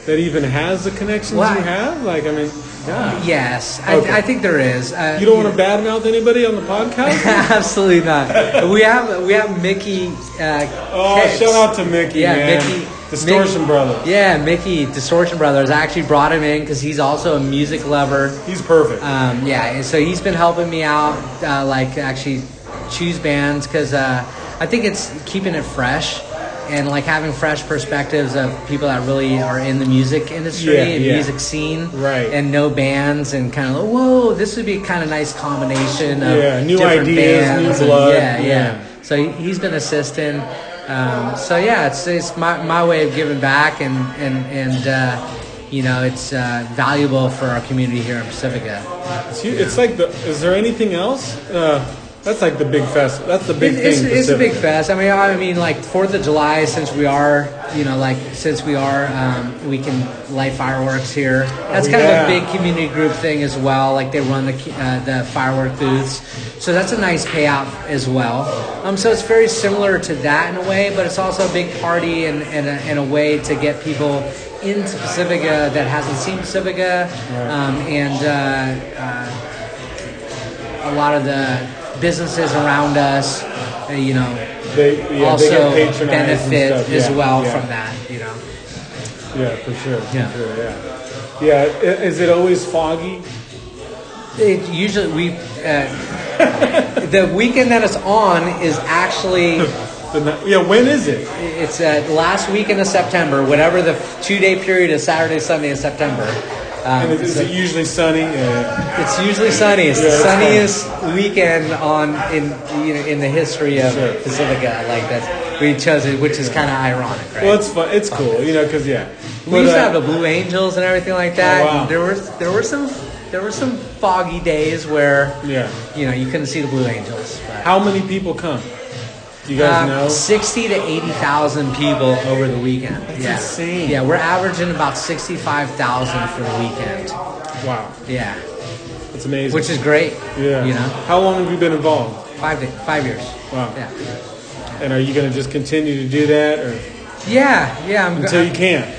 that even has the connections you have? Like, I mean, yeah. Yes, Okay. I think there is. You don't want to badmouth anybody on the podcast? Absolutely not. We have Mickey. Shout out to Mickey, man. Mickey. Distortion Brothers. Yeah, Mickey, Distortion Brothers. I actually brought him in because he's also a music lover. He's perfect. And so he's been helping me out, actually choose bands because I think it's keeping it fresh and like having fresh perspectives of people that really are in the music industry and music scene, right? And know bands and kind of whoa, this would be a kind of nice combination of new different ideas, bands new blood. Yeah. So he's been assisting. It's my way of giving back and it's valuable for our community here in Pacifica. It's like is there anything else? That's like the big fest. That's the big thing. It's a big fest. I mean, like 4th of July, since we can light fireworks here. That's kind of a big community group thing as well. Like they run the firework booths, so that's a nice payout as well. So it's very similar to that in a way, but it's also a big party and a way to get people into Pacifica that hasn't seen Pacifica, a lot of the businesses around us, they also get benefit as well from that, Yeah, for sure. Yeah. Is it always foggy? It usually the weekend that it's on is actually. When is it? It's last weekend of September, whatever the 2-day period is, Saturday, Sunday in September. And is it usually sunny? It's usually sunny. It's the sunniest weekend in the history of Pacifica. Like that, we chose it, which is kind of ironic, right? Well, it's fun. It's cool, because we used to have the Blue Angels and everything like that. Oh, wow. And there were some foggy days where you couldn't see the Blue Angels. But. How many people come? Do you guys know? 60 to 80,000 people over the weekend. That's insane. Yeah, we're averaging about 65,000 for the weekend. Wow. Yeah. That's amazing. Which is great. Yeah. How long have you been involved? 5 years. Wow. Yeah. And are you going to just continue to do that, or? Yeah. Until you can't.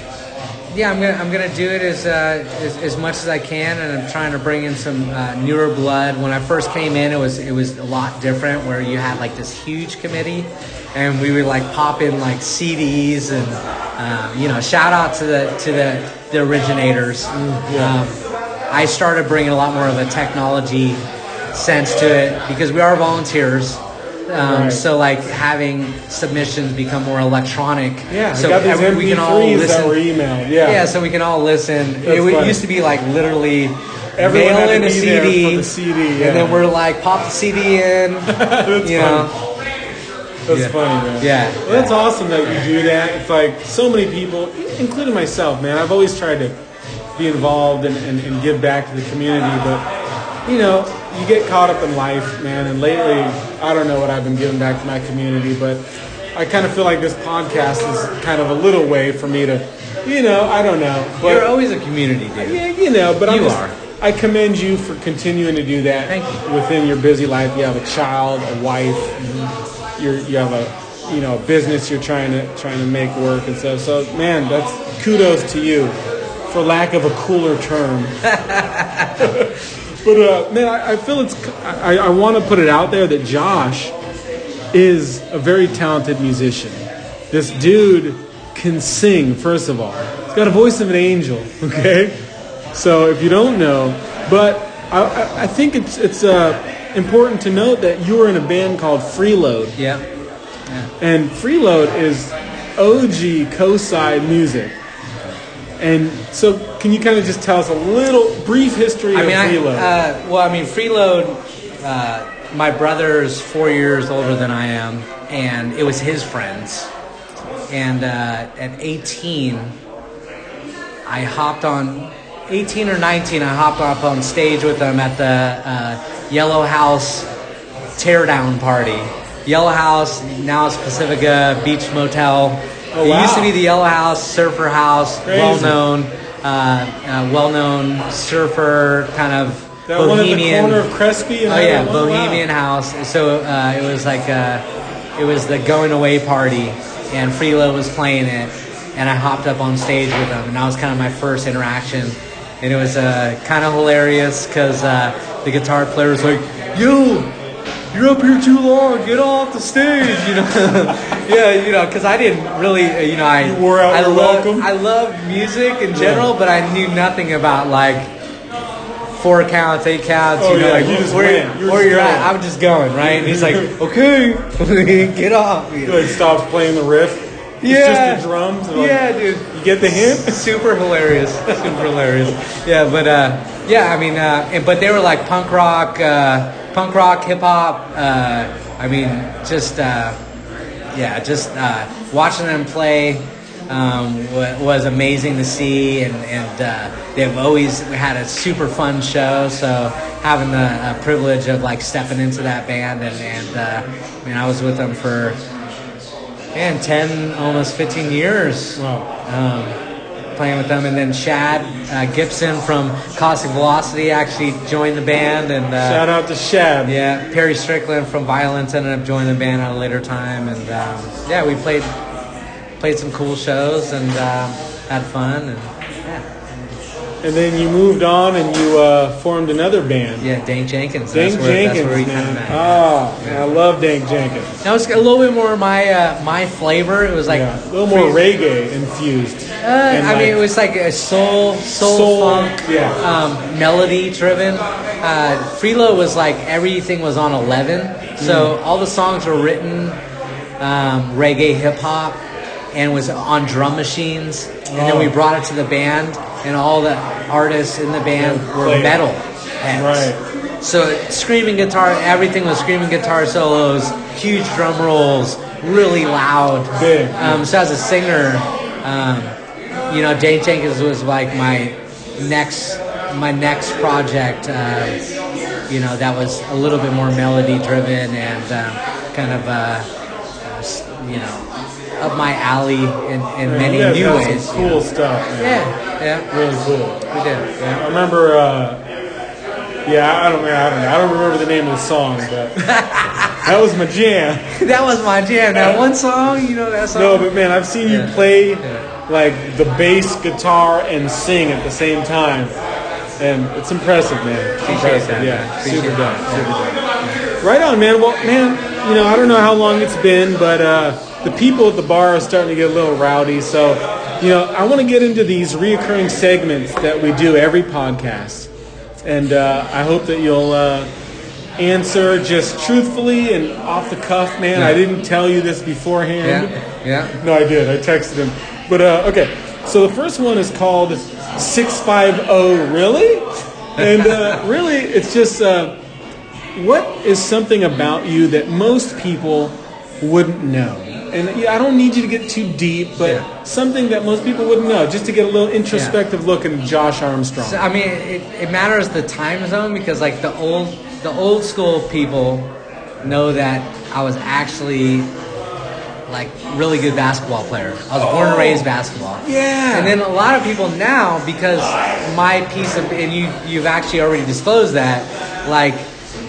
Yeah, I'm gonna do it as much as I can, and I'm trying to bring in some newer blood. When I first came in, it was a lot different, where you had like this huge committee, and we would like pop in like CDs and shout out to the originators. I started bringing a lot more of a technology sense to it because we are volunteers. So like having submissions become more electronic. Yeah, so got these MP3s we can all listen. That were emailed. So we can all listen. It used to be like literally everyone mail had in to a be there CD, for the CD, and then we're like pop the CD in. That's funny, man. Yeah, well, that's awesome that you do that. It's like so many people, including myself, man. I've always tried to be involved and give back to the community, but you get caught up in life, man, and lately, I don't know what I've been giving back to my community, but I kind of feel like this podcast is kind of a little way for me to, I don't know. But, you're always a community dude. Yeah, but you are. I commend you for continuing to do that. Thank you. Within your busy life. You have a child, a wife, you have a business you're trying to make work and stuff. So, man, that's kudos to you, for lack of a cooler term. But man, I feel I want to put it out there that Josh is a very talented musician. This dude can sing, first of all. He's got a voice of an angel, okay? So if you don't know, but I think it's important to note that you were in a band called Freeload. Yeah. And Freeload is OG Coastside music. And so, can you kind of just tell us a little brief history of Freeload? Freeload, my brother's 4 years older than I am, and it was his friends. And at 18 or 19, I hopped up on stage with them at the Yellow House teardown party. Yellow House, now it's Pacifica Beach Motel. Oh, it wow. used to be the Yellow House, Surfer House, Crazy. well known. well-known surfer kind of That bohemian. one at the corner of Crespi and bohemian house. So it was like it was the going away party, and Freelo was playing it, and I hopped up on stage with him, and that was kind of my first interaction, and it was kind of hilarious because the guitar player was like, "Yo, you're up here too long. Get off the stage," you know. Yeah, because I didn't really, You wore out your welcome. I love music in general, but I knew nothing about like 4 counts, 8 counts. Oh, you know, yeah, like you just where went. You were you're just at. going. I'm just going, right? And he's like, "Okay, get off." He like stops playing the riff. It's Yeah. just the drums. And, like, Yeah, dude. You get the hint? Super hilarious. Super hilarious. Yeah, but I mean, but they were like punk rock, hip hop. I mean, just watching them play was amazing to see, and they've always had a super fun show. So having the privilege of like stepping into that band, and I mean, I was with them for 10, almost 15 years. Wow. Playing with them, and then Shad Gibson from Caustic Velocity actually joined the band, and Shout out to Shad. yeah, Perry Strickland from Violence ended up joining the band at a later time, and we played some cool shows and had fun, and And then you moved on and you formed another band. yeah, Dank Jenkins. Dank Jenkins, that's where we man. kind of met. Oh, man, I love Dank Jenkins. That was a little bit more my flavor. It was like Yeah, a little more reggae infused. And I mean, like- it was like a soul funk, yeah. melody driven. Freelo was like everything was on 11, so all the songs were written reggae hip hop, and was on drum machines. And then we brought it to the band, and all the artists in the band were played. metal heads. Right. So screaming guitar, everything was screaming guitar solos, huge drum rolls, really loud. Big. So as a singer, Dank Jenkins was like my next project. That was a little bit more melody driven and kind of up my alley in many You guys new have ways. some cool stuff, man. Yeah, Really cool. we did. Yeah. I remember, I don't remember the name of the song, but that was my jam. That was my jam. That one song, that song. No, but man, I've seen you play like the bass guitar and sing at the same time, and it's impressive, man. It's Appreciate impressive, that, yeah. man. Appreciate Super that. dope, super dope. Right on, man. Well, man, I don't know how long it's been, but the people at the bar are starting to get a little rowdy. So, I want to get into these reoccurring segments that we do every podcast, and I hope that you'll answer just truthfully and off the cuff, man. Yeah. I didn't tell you this beforehand. Yeah. No, I did. I texted him. But, okay. So the first one is called 650 Really? And really, it's just, what is something about you that most people wouldn't know? And I don't need you to get too deep, but something that most people wouldn't know, just to get a little introspective look into Josh Armstrong. So, I mean, it matters the time zone, because like the old school people know that I was actually like really good basketball player. I was born and raised basketball. Yeah. And then a lot of people now, because my piece of, and you've actually already disclosed that, like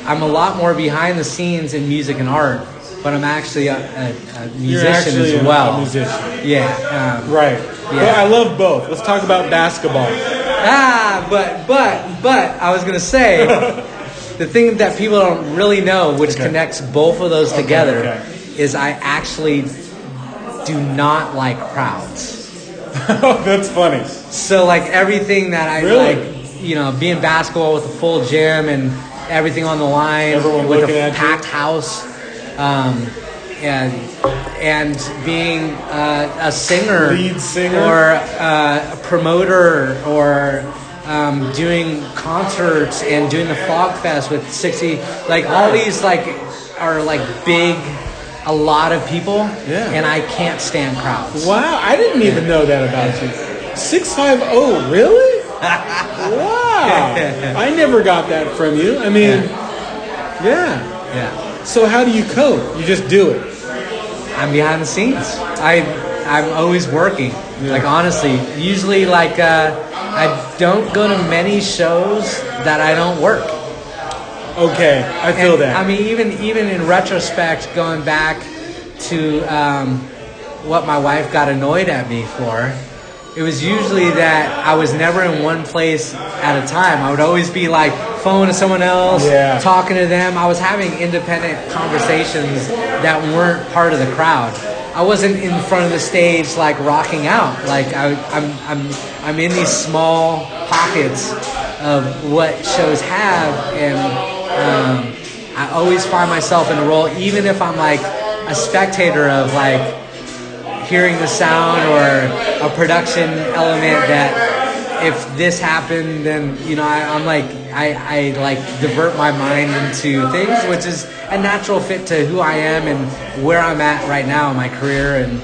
I'm a lot more behind the scenes in music and art, but I'm actually a musician as well. A musician. Yeah. Right. Yeah. But I love both. Let's talk about basketball. But I was gonna say, the thing that people don't really know, which connects both of those together, is I actually do not like crowds. Oh, that's funny. So like everything that I like, being basketball with a full gym and everything on the line, Everyone with looking a at packed house, and being a singer, Lead singer, or a promoter, or doing concerts and doing the Fog Fest with 60, like all these are big, a lot of people, and I can't stand crowds. Wow, I didn't even know that about you. 650, really? Wow. I never got that from you. I mean, yeah. So how do you cope? You just do it. I'm behind the scenes. I I'm always working. Like honestly, usually like I don't go to many shows that I don't work. Okay, I feel that. I mean, even in retrospect, going back to what my wife got annoyed at me for, it was usually that I was never in one place at a time. I would always be like phoning to someone else, talking to them. I was having independent conversations that weren't part of the crowd. I wasn't in front of the stage like rocking out. Like I'm in these small pockets of what shows have, and I always find myself in a role, even if I'm like a spectator of like hearing the sound or a production element that if this happened, then I'm like I like divert my mind into things, which is a natural fit to who I am and where I'm at right now in my career, and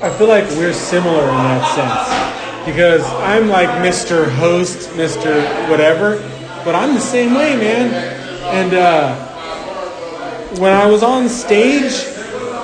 I feel like we're similar in that sense because I'm like Mr. Host, Mr. Whatever, but I'm the same way, man. And when I was on stage,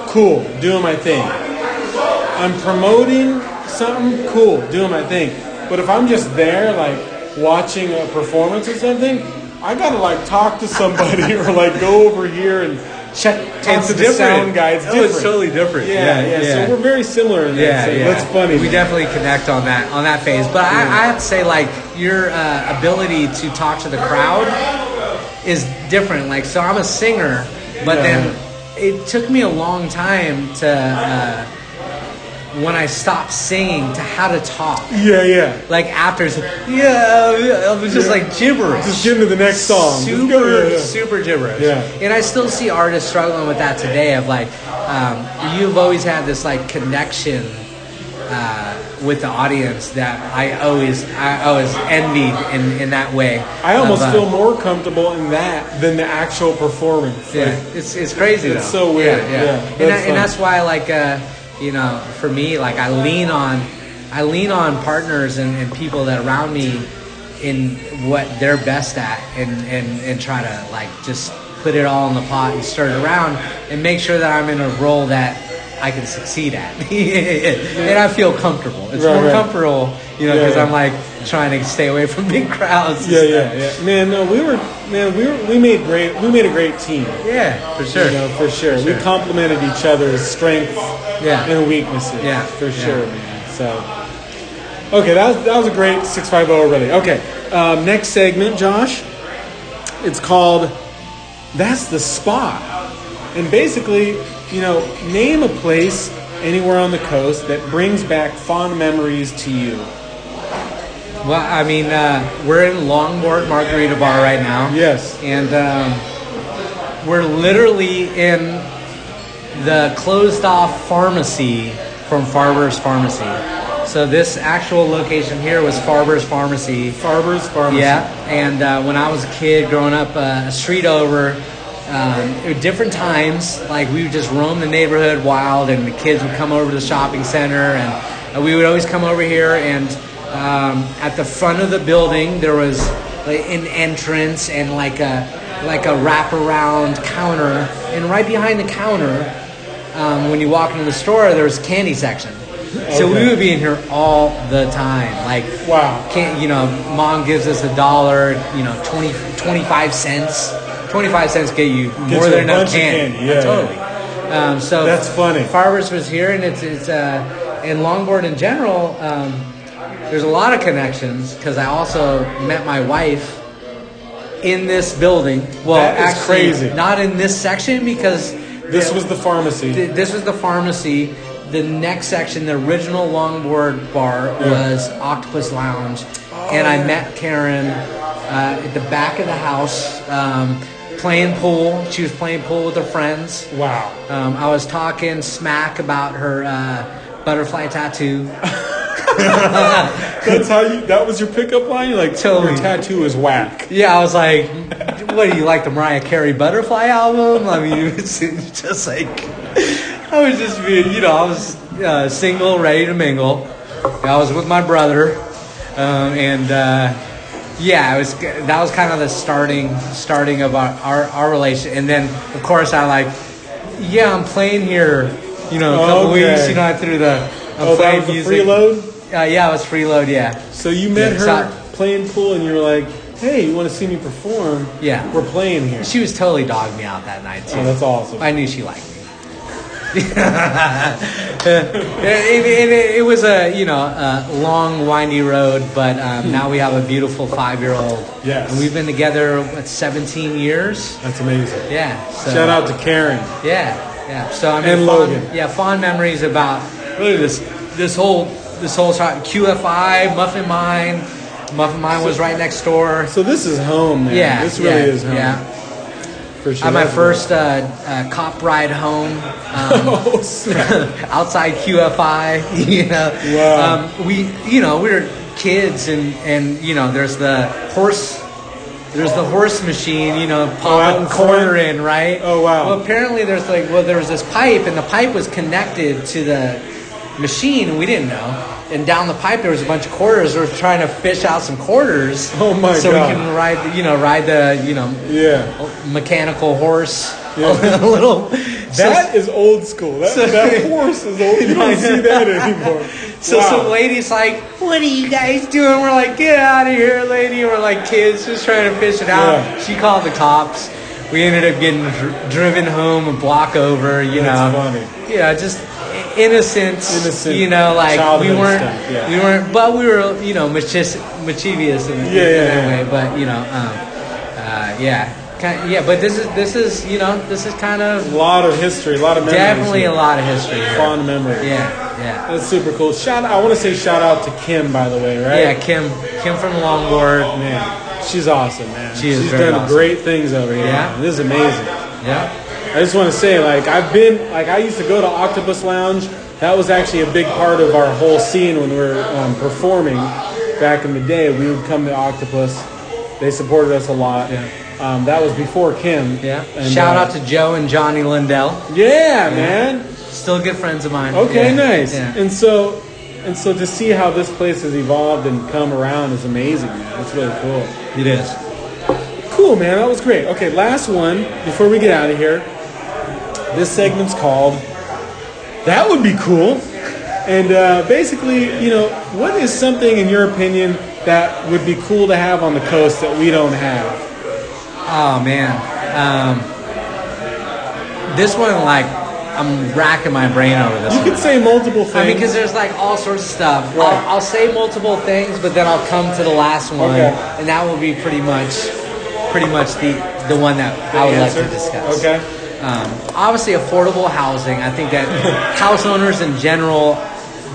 cool, doing my thing. I'm promoting something, cool, doing my thing. But if I'm just there, like, watching a performance or something, I gotta, like, talk to somebody or, like, go over here and talk to the sound guy. It's different. It's totally different. Yeah. So we're very similar in that. Yeah. That's funny. We definitely connect on that phase. But I have to say, like, your ability to talk to the crowd is different. Like, so I'm a singer, but then it took me a long time to when I stopped singing to how to talk. Yeah. Like after, I was just like gibberish. Just get into the next song. Super gibberish. Yeah. And I still see artists struggling with that today. Of like, you've always had this like connection with the audience that I always envied in that way. I almost feel more comfortable in that than the actual performance. Yeah, like, it's crazy. It's so weird. Yeah. And that's why like for me, like I lean on partners and people that are around me in what they're best at, and try to like just put it all in the pot and stir it around and make sure that I'm in a role that I can succeed at. And I feel comfortable. It's more comfortable, because I'm like trying to stay away from big crowds. Yeah. Man, no, we made a great team. Yeah, for sure. For sure. We complemented each other's strengths and weaknesses. Yeah, for sure, man. So, okay, that was a great 650 already. Okay, next segment, Josh. It's called That's the Spot, and basically, name a place anywhere on the coast that brings back fond memories to you. Well, I mean, we're in Longboard Margarita Bar right now. Yes. And we're literally in the closed-off pharmacy from Farber's Pharmacy. So this actual location here was Farber's Pharmacy. Farber's Pharmacy. Yeah, and when I was a kid growing up a street over, at different times, like we would just roam the neighborhood wild, and the kids would come over to the shopping center, and we would always come over here, and at the front of the building there was like an entrance and like a wraparound counter, and right behind the counter, when you walk into the store, there was a candy section. So we would be in here all the time. Like, wow. Mom gives us $1, 25 cents. 25 cents get you more than enough candy. Yeah, totally. So that's funny. Farber's was here, and it's in Longboard in general. There's a lot of connections because I also met my wife in this building. Well, that is actually, crazy. Not in this section because this was the pharmacy. This was the pharmacy. The next section, the original Longboard bar, was Octopus Lounge, and I met Karen at the back of the house. Playing pool. She was playing pool with her friends. Wow. I was talking smack about her butterfly tattoo. That was your pickup line? You're like, totally. Your tattoo is whack. Yeah, I was like, what do you like, the Mariah Carey Butterfly album? I mean, it was just like, I was just being, I was single, ready to mingle. I was with my brother, yeah, that was kind of the starting of our relation. And then, of course, I'm playing here a couple weeks. I threw that was the freeload? Yeah, it was freeload, yeah. So you met her playing pool and you were like, hey, you want to see me perform? Yeah. We're playing here. She was totally dogging me out that night, too. Oh, that's awesome. I knew she liked me. It was a long, windy road, but now we have a beautiful 5-year-old. Yes. And we've been together, 17 years? That's amazing. Yeah. So, shout out to Karen. Yeah. So and Logan. Fond memories about really this whole shot. QFI, Muffin Mine. Muffin Mine was right next door. So this is home, man. Yeah. This really is home. Yeah. For sure. I had my first cop ride home outside QFI. Wow. We were kids, and there's the horse machine. Popping quarter in, right? Oh wow. Well, apparently there was this pipe, and the pipe was connected to the machine, and we didn't know. And down the pipe there was a bunch of quarters. We were trying to fish out some quarters. Oh my god! So we can ride the mechanical horse. Yeah. A little. That is old school. That horse is old. You don't see that anymore. So some lady's like, "What are you guys doing?" We're like, "Get out of here, lady!" We're like kids just trying to fish it out. Yeah. She called the cops. We ended up getting driven home a block over. That's funny. Yeah, just. Innocent, like we weren't, stuff, yeah. but we were, mischievous in that way. But But this is kind of a lot of history, a lot of memories. Definitely a lot of history. Fond memories. Yeah. That's super cool. I want to say shout out to Kim, by the way, right? Yeah, Kim from Longboard. Man, she's awesome, man. She's done awesome. Great things over here. Yeah, man. This is amazing. Yeah. I just want to say, I used to go to Octopus Lounge. That was actually a big part of our whole scene when we were performing back in the day. We would come to Octopus. They supported us a lot. Yeah. That was before Kim. Yeah. And, shout out to Joe and Johnny Lindell. Yeah, man. Still good friends of mine. Okay, nice. Yeah. And so to see how this place has evolved and come around is amazing, man. It's really cool. It is. Cool, man. That was great. Okay, last one before we get out of here. This segment's called That Would Be Cool. And basically, what is something in your opinion that would be cool to have on the coast that we don't have? Oh, man. This one, I'm racking my brain over this. You could say multiple things. because there's all sorts of stuff. Right. I'll say multiple things, but then I'll come to the last one, and that will be pretty much the one that I would like to discuss. Okay. Obviously, affordable housing. I think that house owners in general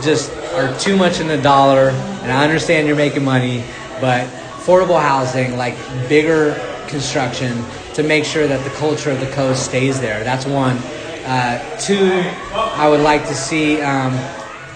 just are too much in the dollar, and I understand you're making money, but affordable housing, bigger construction to make sure that the culture of the coast stays there. That's one. Two, I would like to see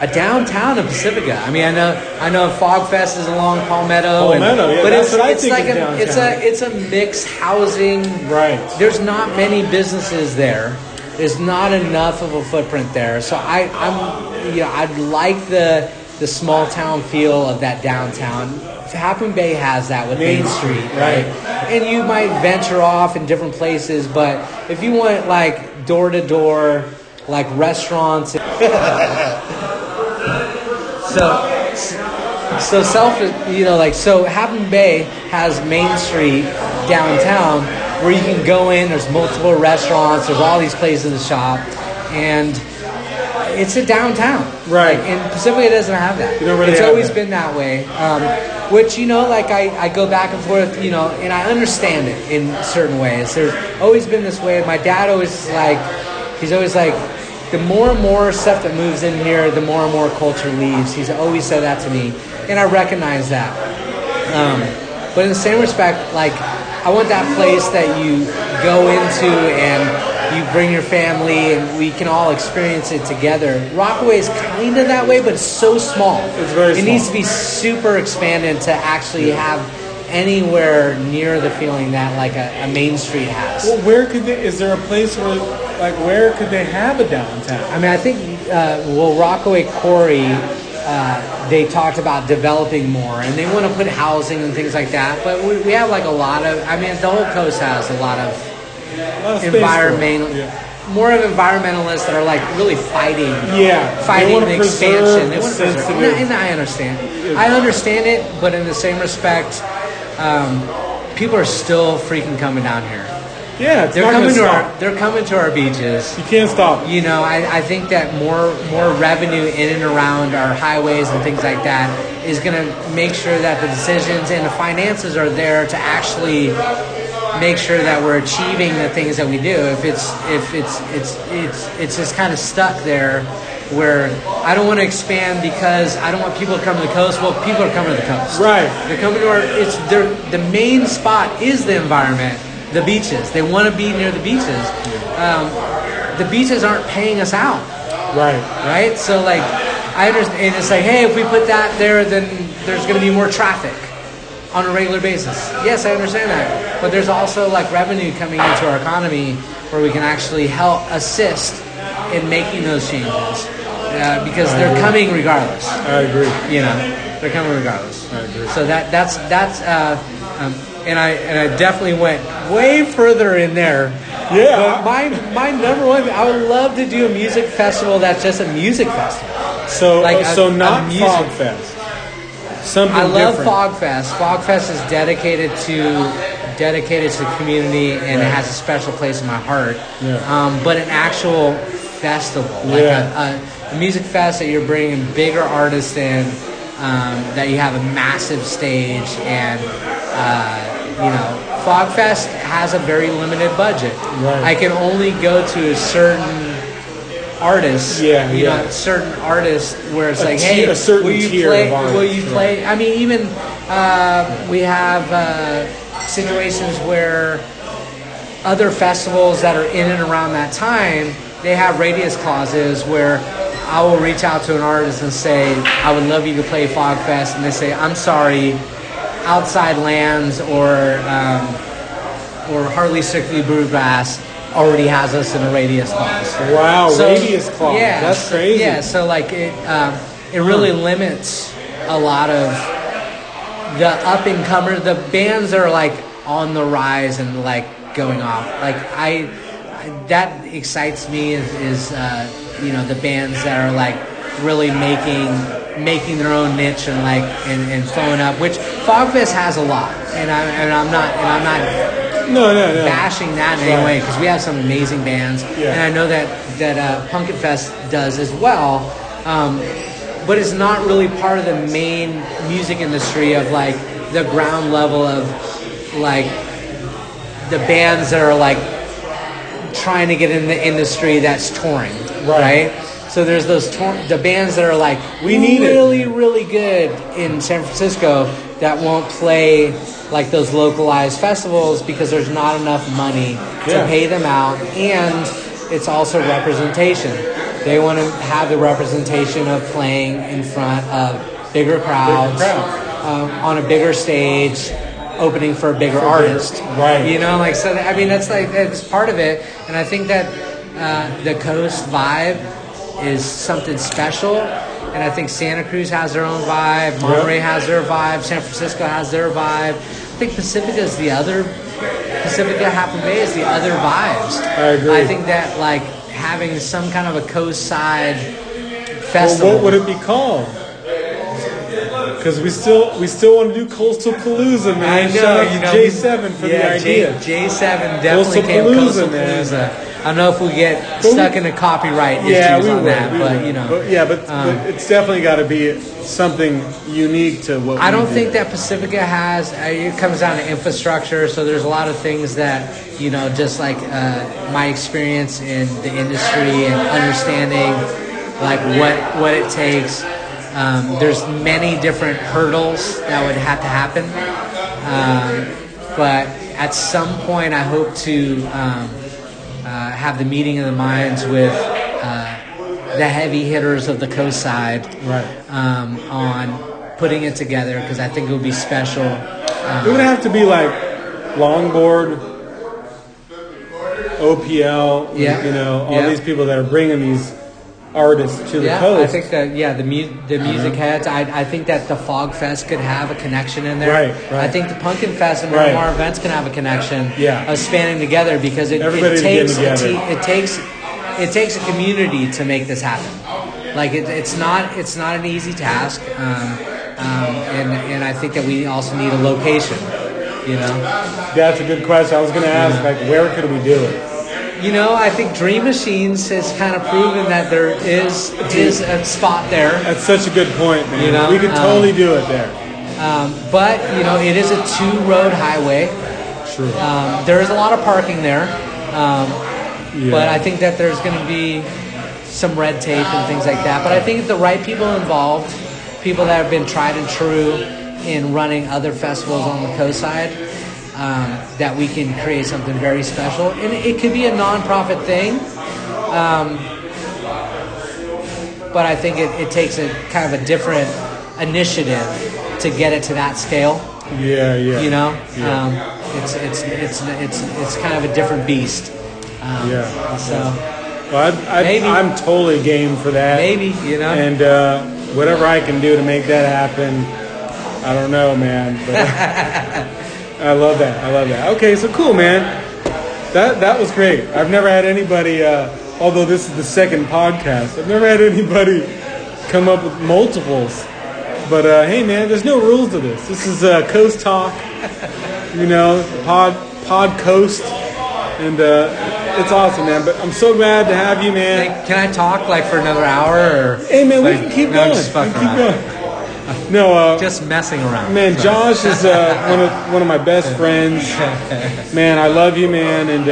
a downtown of Pacifica. I know Fog Fest is along Palmetto, but it's a mixed housing. Right. There's not many businesses there. There's not enough of a footprint there. So I'd like the small town feel of that downtown. Half Bay has that with Main Street, right? And you might venture off in different places, but if you want door to door, restaurants. So Half Bay has Main Street downtown where you can go in. There's multiple restaurants. There's all these places to shop, and it's a downtown. Right. And Pacifica doesn't have that. It's always been that way. Which, I go back and forth, and I understand it in certain ways. There's always been this way. My dad he's always the more and more stuff that moves in here, the more and more culture leaves. He's always said that to me, and I recognize that. But in the same respect, I want that place that you go into and you bring your family and we can all experience it together. Rockaway is kind of that way, but it's so small. It's very small. It needs to be super expanded to actually have anywhere near the feeling that a Main Street has. Well, is there a place where could they have a downtown? I think, Rockaway Quarry, they talked about developing more, and they want to put housing and things like that. But we have a lot of. The whole coast has a lot of environmental. more of environmentalists that are like really fighting the expansion. They want to preserve. And I understand it, but in the same respect, people are still freaking coming down here. Yeah, they're coming to our beaches. You can't stop. You know, I think that more revenue in and around our highways and things like that is going to make sure that the decisions and the finances are there to actually make sure that we're achieving the things that we do. If it's just kind of stuck there, where I don't want to expand because I don't want people to come to the coast. Well, people are coming to the coast. Right. They're coming to the main spot is the environment. The beaches. They want to be near the beaches. The beaches aren't paying us out. Right? So, like, I understand. And it's like, hey, if we put that there, then there's going to be more traffic on a regular basis. Yes, I understand that. But there's also, like, revenue coming into our economy where we can actually help assist in making those changes. Because they're coming regardless. I agree. You know, they're coming regardless. I agree. So that's and I definitely went way further in there. Yeah. But my number one, I would love to do a music festival that's just a music festival. So like not Fog Fest. Something I love different. Fog Fest. Fog Fest is dedicated to the community, and it has a special place in my heart. Yeah. But an actual festival, like a music fest that you're bringing bigger artists in, that you have a massive stage, and Fog Fest has a very limited budget. Right. I can only go to a certain artists, certain artists where it's like, hey, will you play? I mean, even we have situations where other festivals that are in and around that time, they have radius clauses where I will reach out to an artist and say, I would love you to play Fog Fest, and they say, I'm sorry, Outside Lands or Harley Strictly Bluegrass already has us in a radius clause. Wow, so, radius clause. Yeah, that's crazy. Yeah, so like it really limits a lot of the up and comer, the bands that are like on the rise and like going off. Like that excites me is the bands that are like really making their own niche and like and flowing up, which Fog Fest has a lot, and I'm not bashing that in any way, because we have some amazing bands, and I know that Pumpkin Fest does as well, but it's not really part of the main music industry of like the ground level of like the bands that are like trying to get in the industry that's touring, right? So there's the bands that are like really good in San Francisco that won't play like those localized festivals because there's not enough money to pay them out, and it's also representation. They want to have the representation of playing in front of bigger crowds, on a bigger stage, opening for a bigger artist. Right. You know, like, so I mean that's part of it, and I think that the coast vibe is something special, and I think Santa Cruz has their own vibe, Monterey has their vibe, San Francisco has their vibe. I think Pacifica Half Moon Bay is the other vibes. I agree. I think that like having some kind of a coast side festival. Well, what would it be called? Because we still want to do Coastal Palooza, man. I know, Shout out to J7 for the idea. J7 definitely came Coastal Palooza. I don't know if we get stuck in the copyright issues on that, but it's definitely got to be something unique to what I don't think that Pacifica has. It comes down to infrastructure, so there's a lot of things that, just like my experience in the industry and understanding like what it takes. There's many different hurdles that would have to happen, but at some point I hope to have the meeting of the minds with the heavy hitters of the coast side, on putting it together, because I think it would be special. It would have to be like longboard, OPL, all these people that are bringing these artists to the coast. I think that the music heads. I think that the Fog Fest could have a connection in there. Right. I think the Pumpkin Fest and more events can have a connection. Yeah. Of spanning together, because it takes it takes a community to make this happen. Like it's not an easy task, and I think that we also need a location. You know, that's a good question. I was going to ask, like, where could we do it? You know, I think Dream Machines has kind of proven that there is a spot there. That's such a good point, man. You know, we could totally do it there. But you know, it is a 2-road highway. True. There is a lot of parking there, but I think that there's going to be some red tape and things like that. But I think the right people involved, people that have been tried and true in running other festivals on the coast side, that we can create something very special. And it could be a non-profit thing, but I think it takes a kind of a different initiative to get it to that scale. Yeah. You know, it's kind of a different beast. So, well, I'm totally game for that. Maybe, you know, and whatever I can do to make that happen, I don't know, man. But I love that. Okay, so cool, man. That was great. I've never had anybody, although this is the second podcast, I've never had anybody come up with multiples. But hey, man, there's no rules to this. This is Coast Talk, you know, Pod Coast, and it's awesome, man. But I'm so glad to have you, man. Can I talk like for another hour? Or hey, man, we can keep going. Just fuck around. No, just messing around. Man, Josh is one of my best friends. Man, I love you, man, and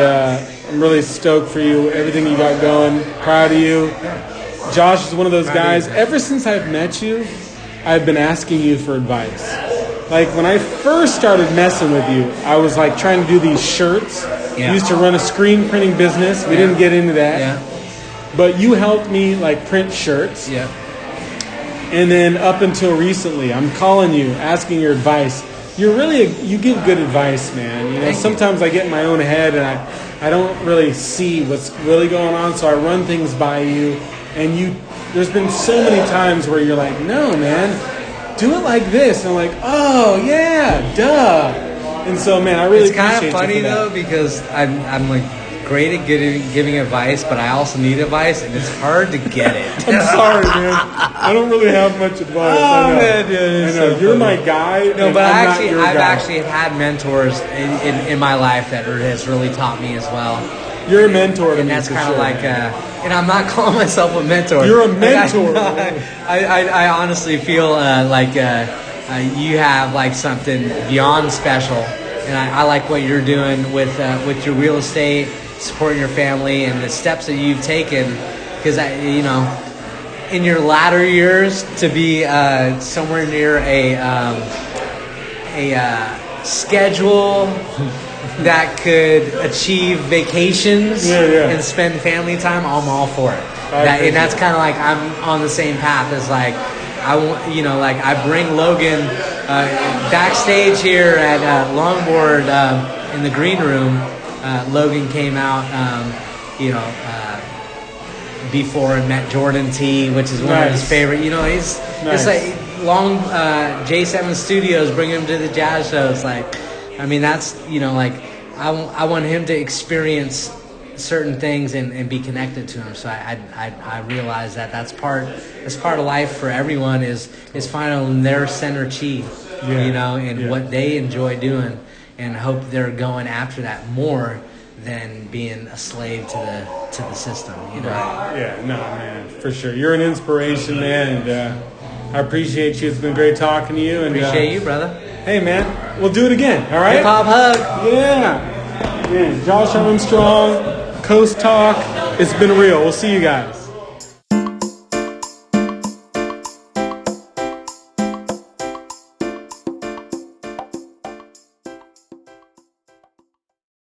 I'm really stoked for you. Everything you got going, proud of you. Josh is one of those guys. Ever since I've met you, I've been asking you for advice. Like when I first started messing with you, I was like trying to do these shirts. Yeah. Used to run a screen printing business. We didn't get into that. Yeah. But you helped me like print shirts. Yeah. And then up until recently, I'm calling you, asking your advice. You give good advice, man. You know, sometimes I get in my own head and I don't really see what's really going on, so I run things by you. And there's been so many times where you're like, no, man, do it like this. And I'm like, oh, yeah, duh. And so, man, I really appreciate you. It's kind of funny, though, because I'm like great at giving advice, but I also need advice, and it's hard to get it. I'm sorry, man. I don't really have much advice. Oh, man, dude, I know. You're my guy. No, but I've actually had mentors in my life that has really taught me as well. You're a mentor to me, and that's kind of like, and I'm not calling myself a mentor. You're a mentor. I honestly feel like you have like something beyond special, and I like what you're doing with your real estate, supporting your family, and the steps that you've taken. Because you know, in your latter years, to be somewhere near a schedule that could achieve vacations and spend family time, I'm all for it. And that's kind of like I'm on the same path as like I want, you know, like I bring Logan backstage here at Longboard in the green room. Logan came out, before and met Jordan T, which is one of his favorite. You know, it's like long J7 Studios bring him to the jazz shows. Like, I mean, that's, you know, like I want him to experience certain things and be connected to them. So I realize that's part of life for everyone is finding their center chi, you know, and what they enjoy doing, and hope they're going after that more than being a slave to the system, you know. Right. Yeah, no, man, for sure. You're an inspiration, man, and I appreciate you. It's been great talking to you. And appreciate you, brother. Hey, man, we'll do it again, all right? Hip-hop hug. Yeah. Man, Josh Armstrong, Coast Talk. It's been real. We'll see you guys.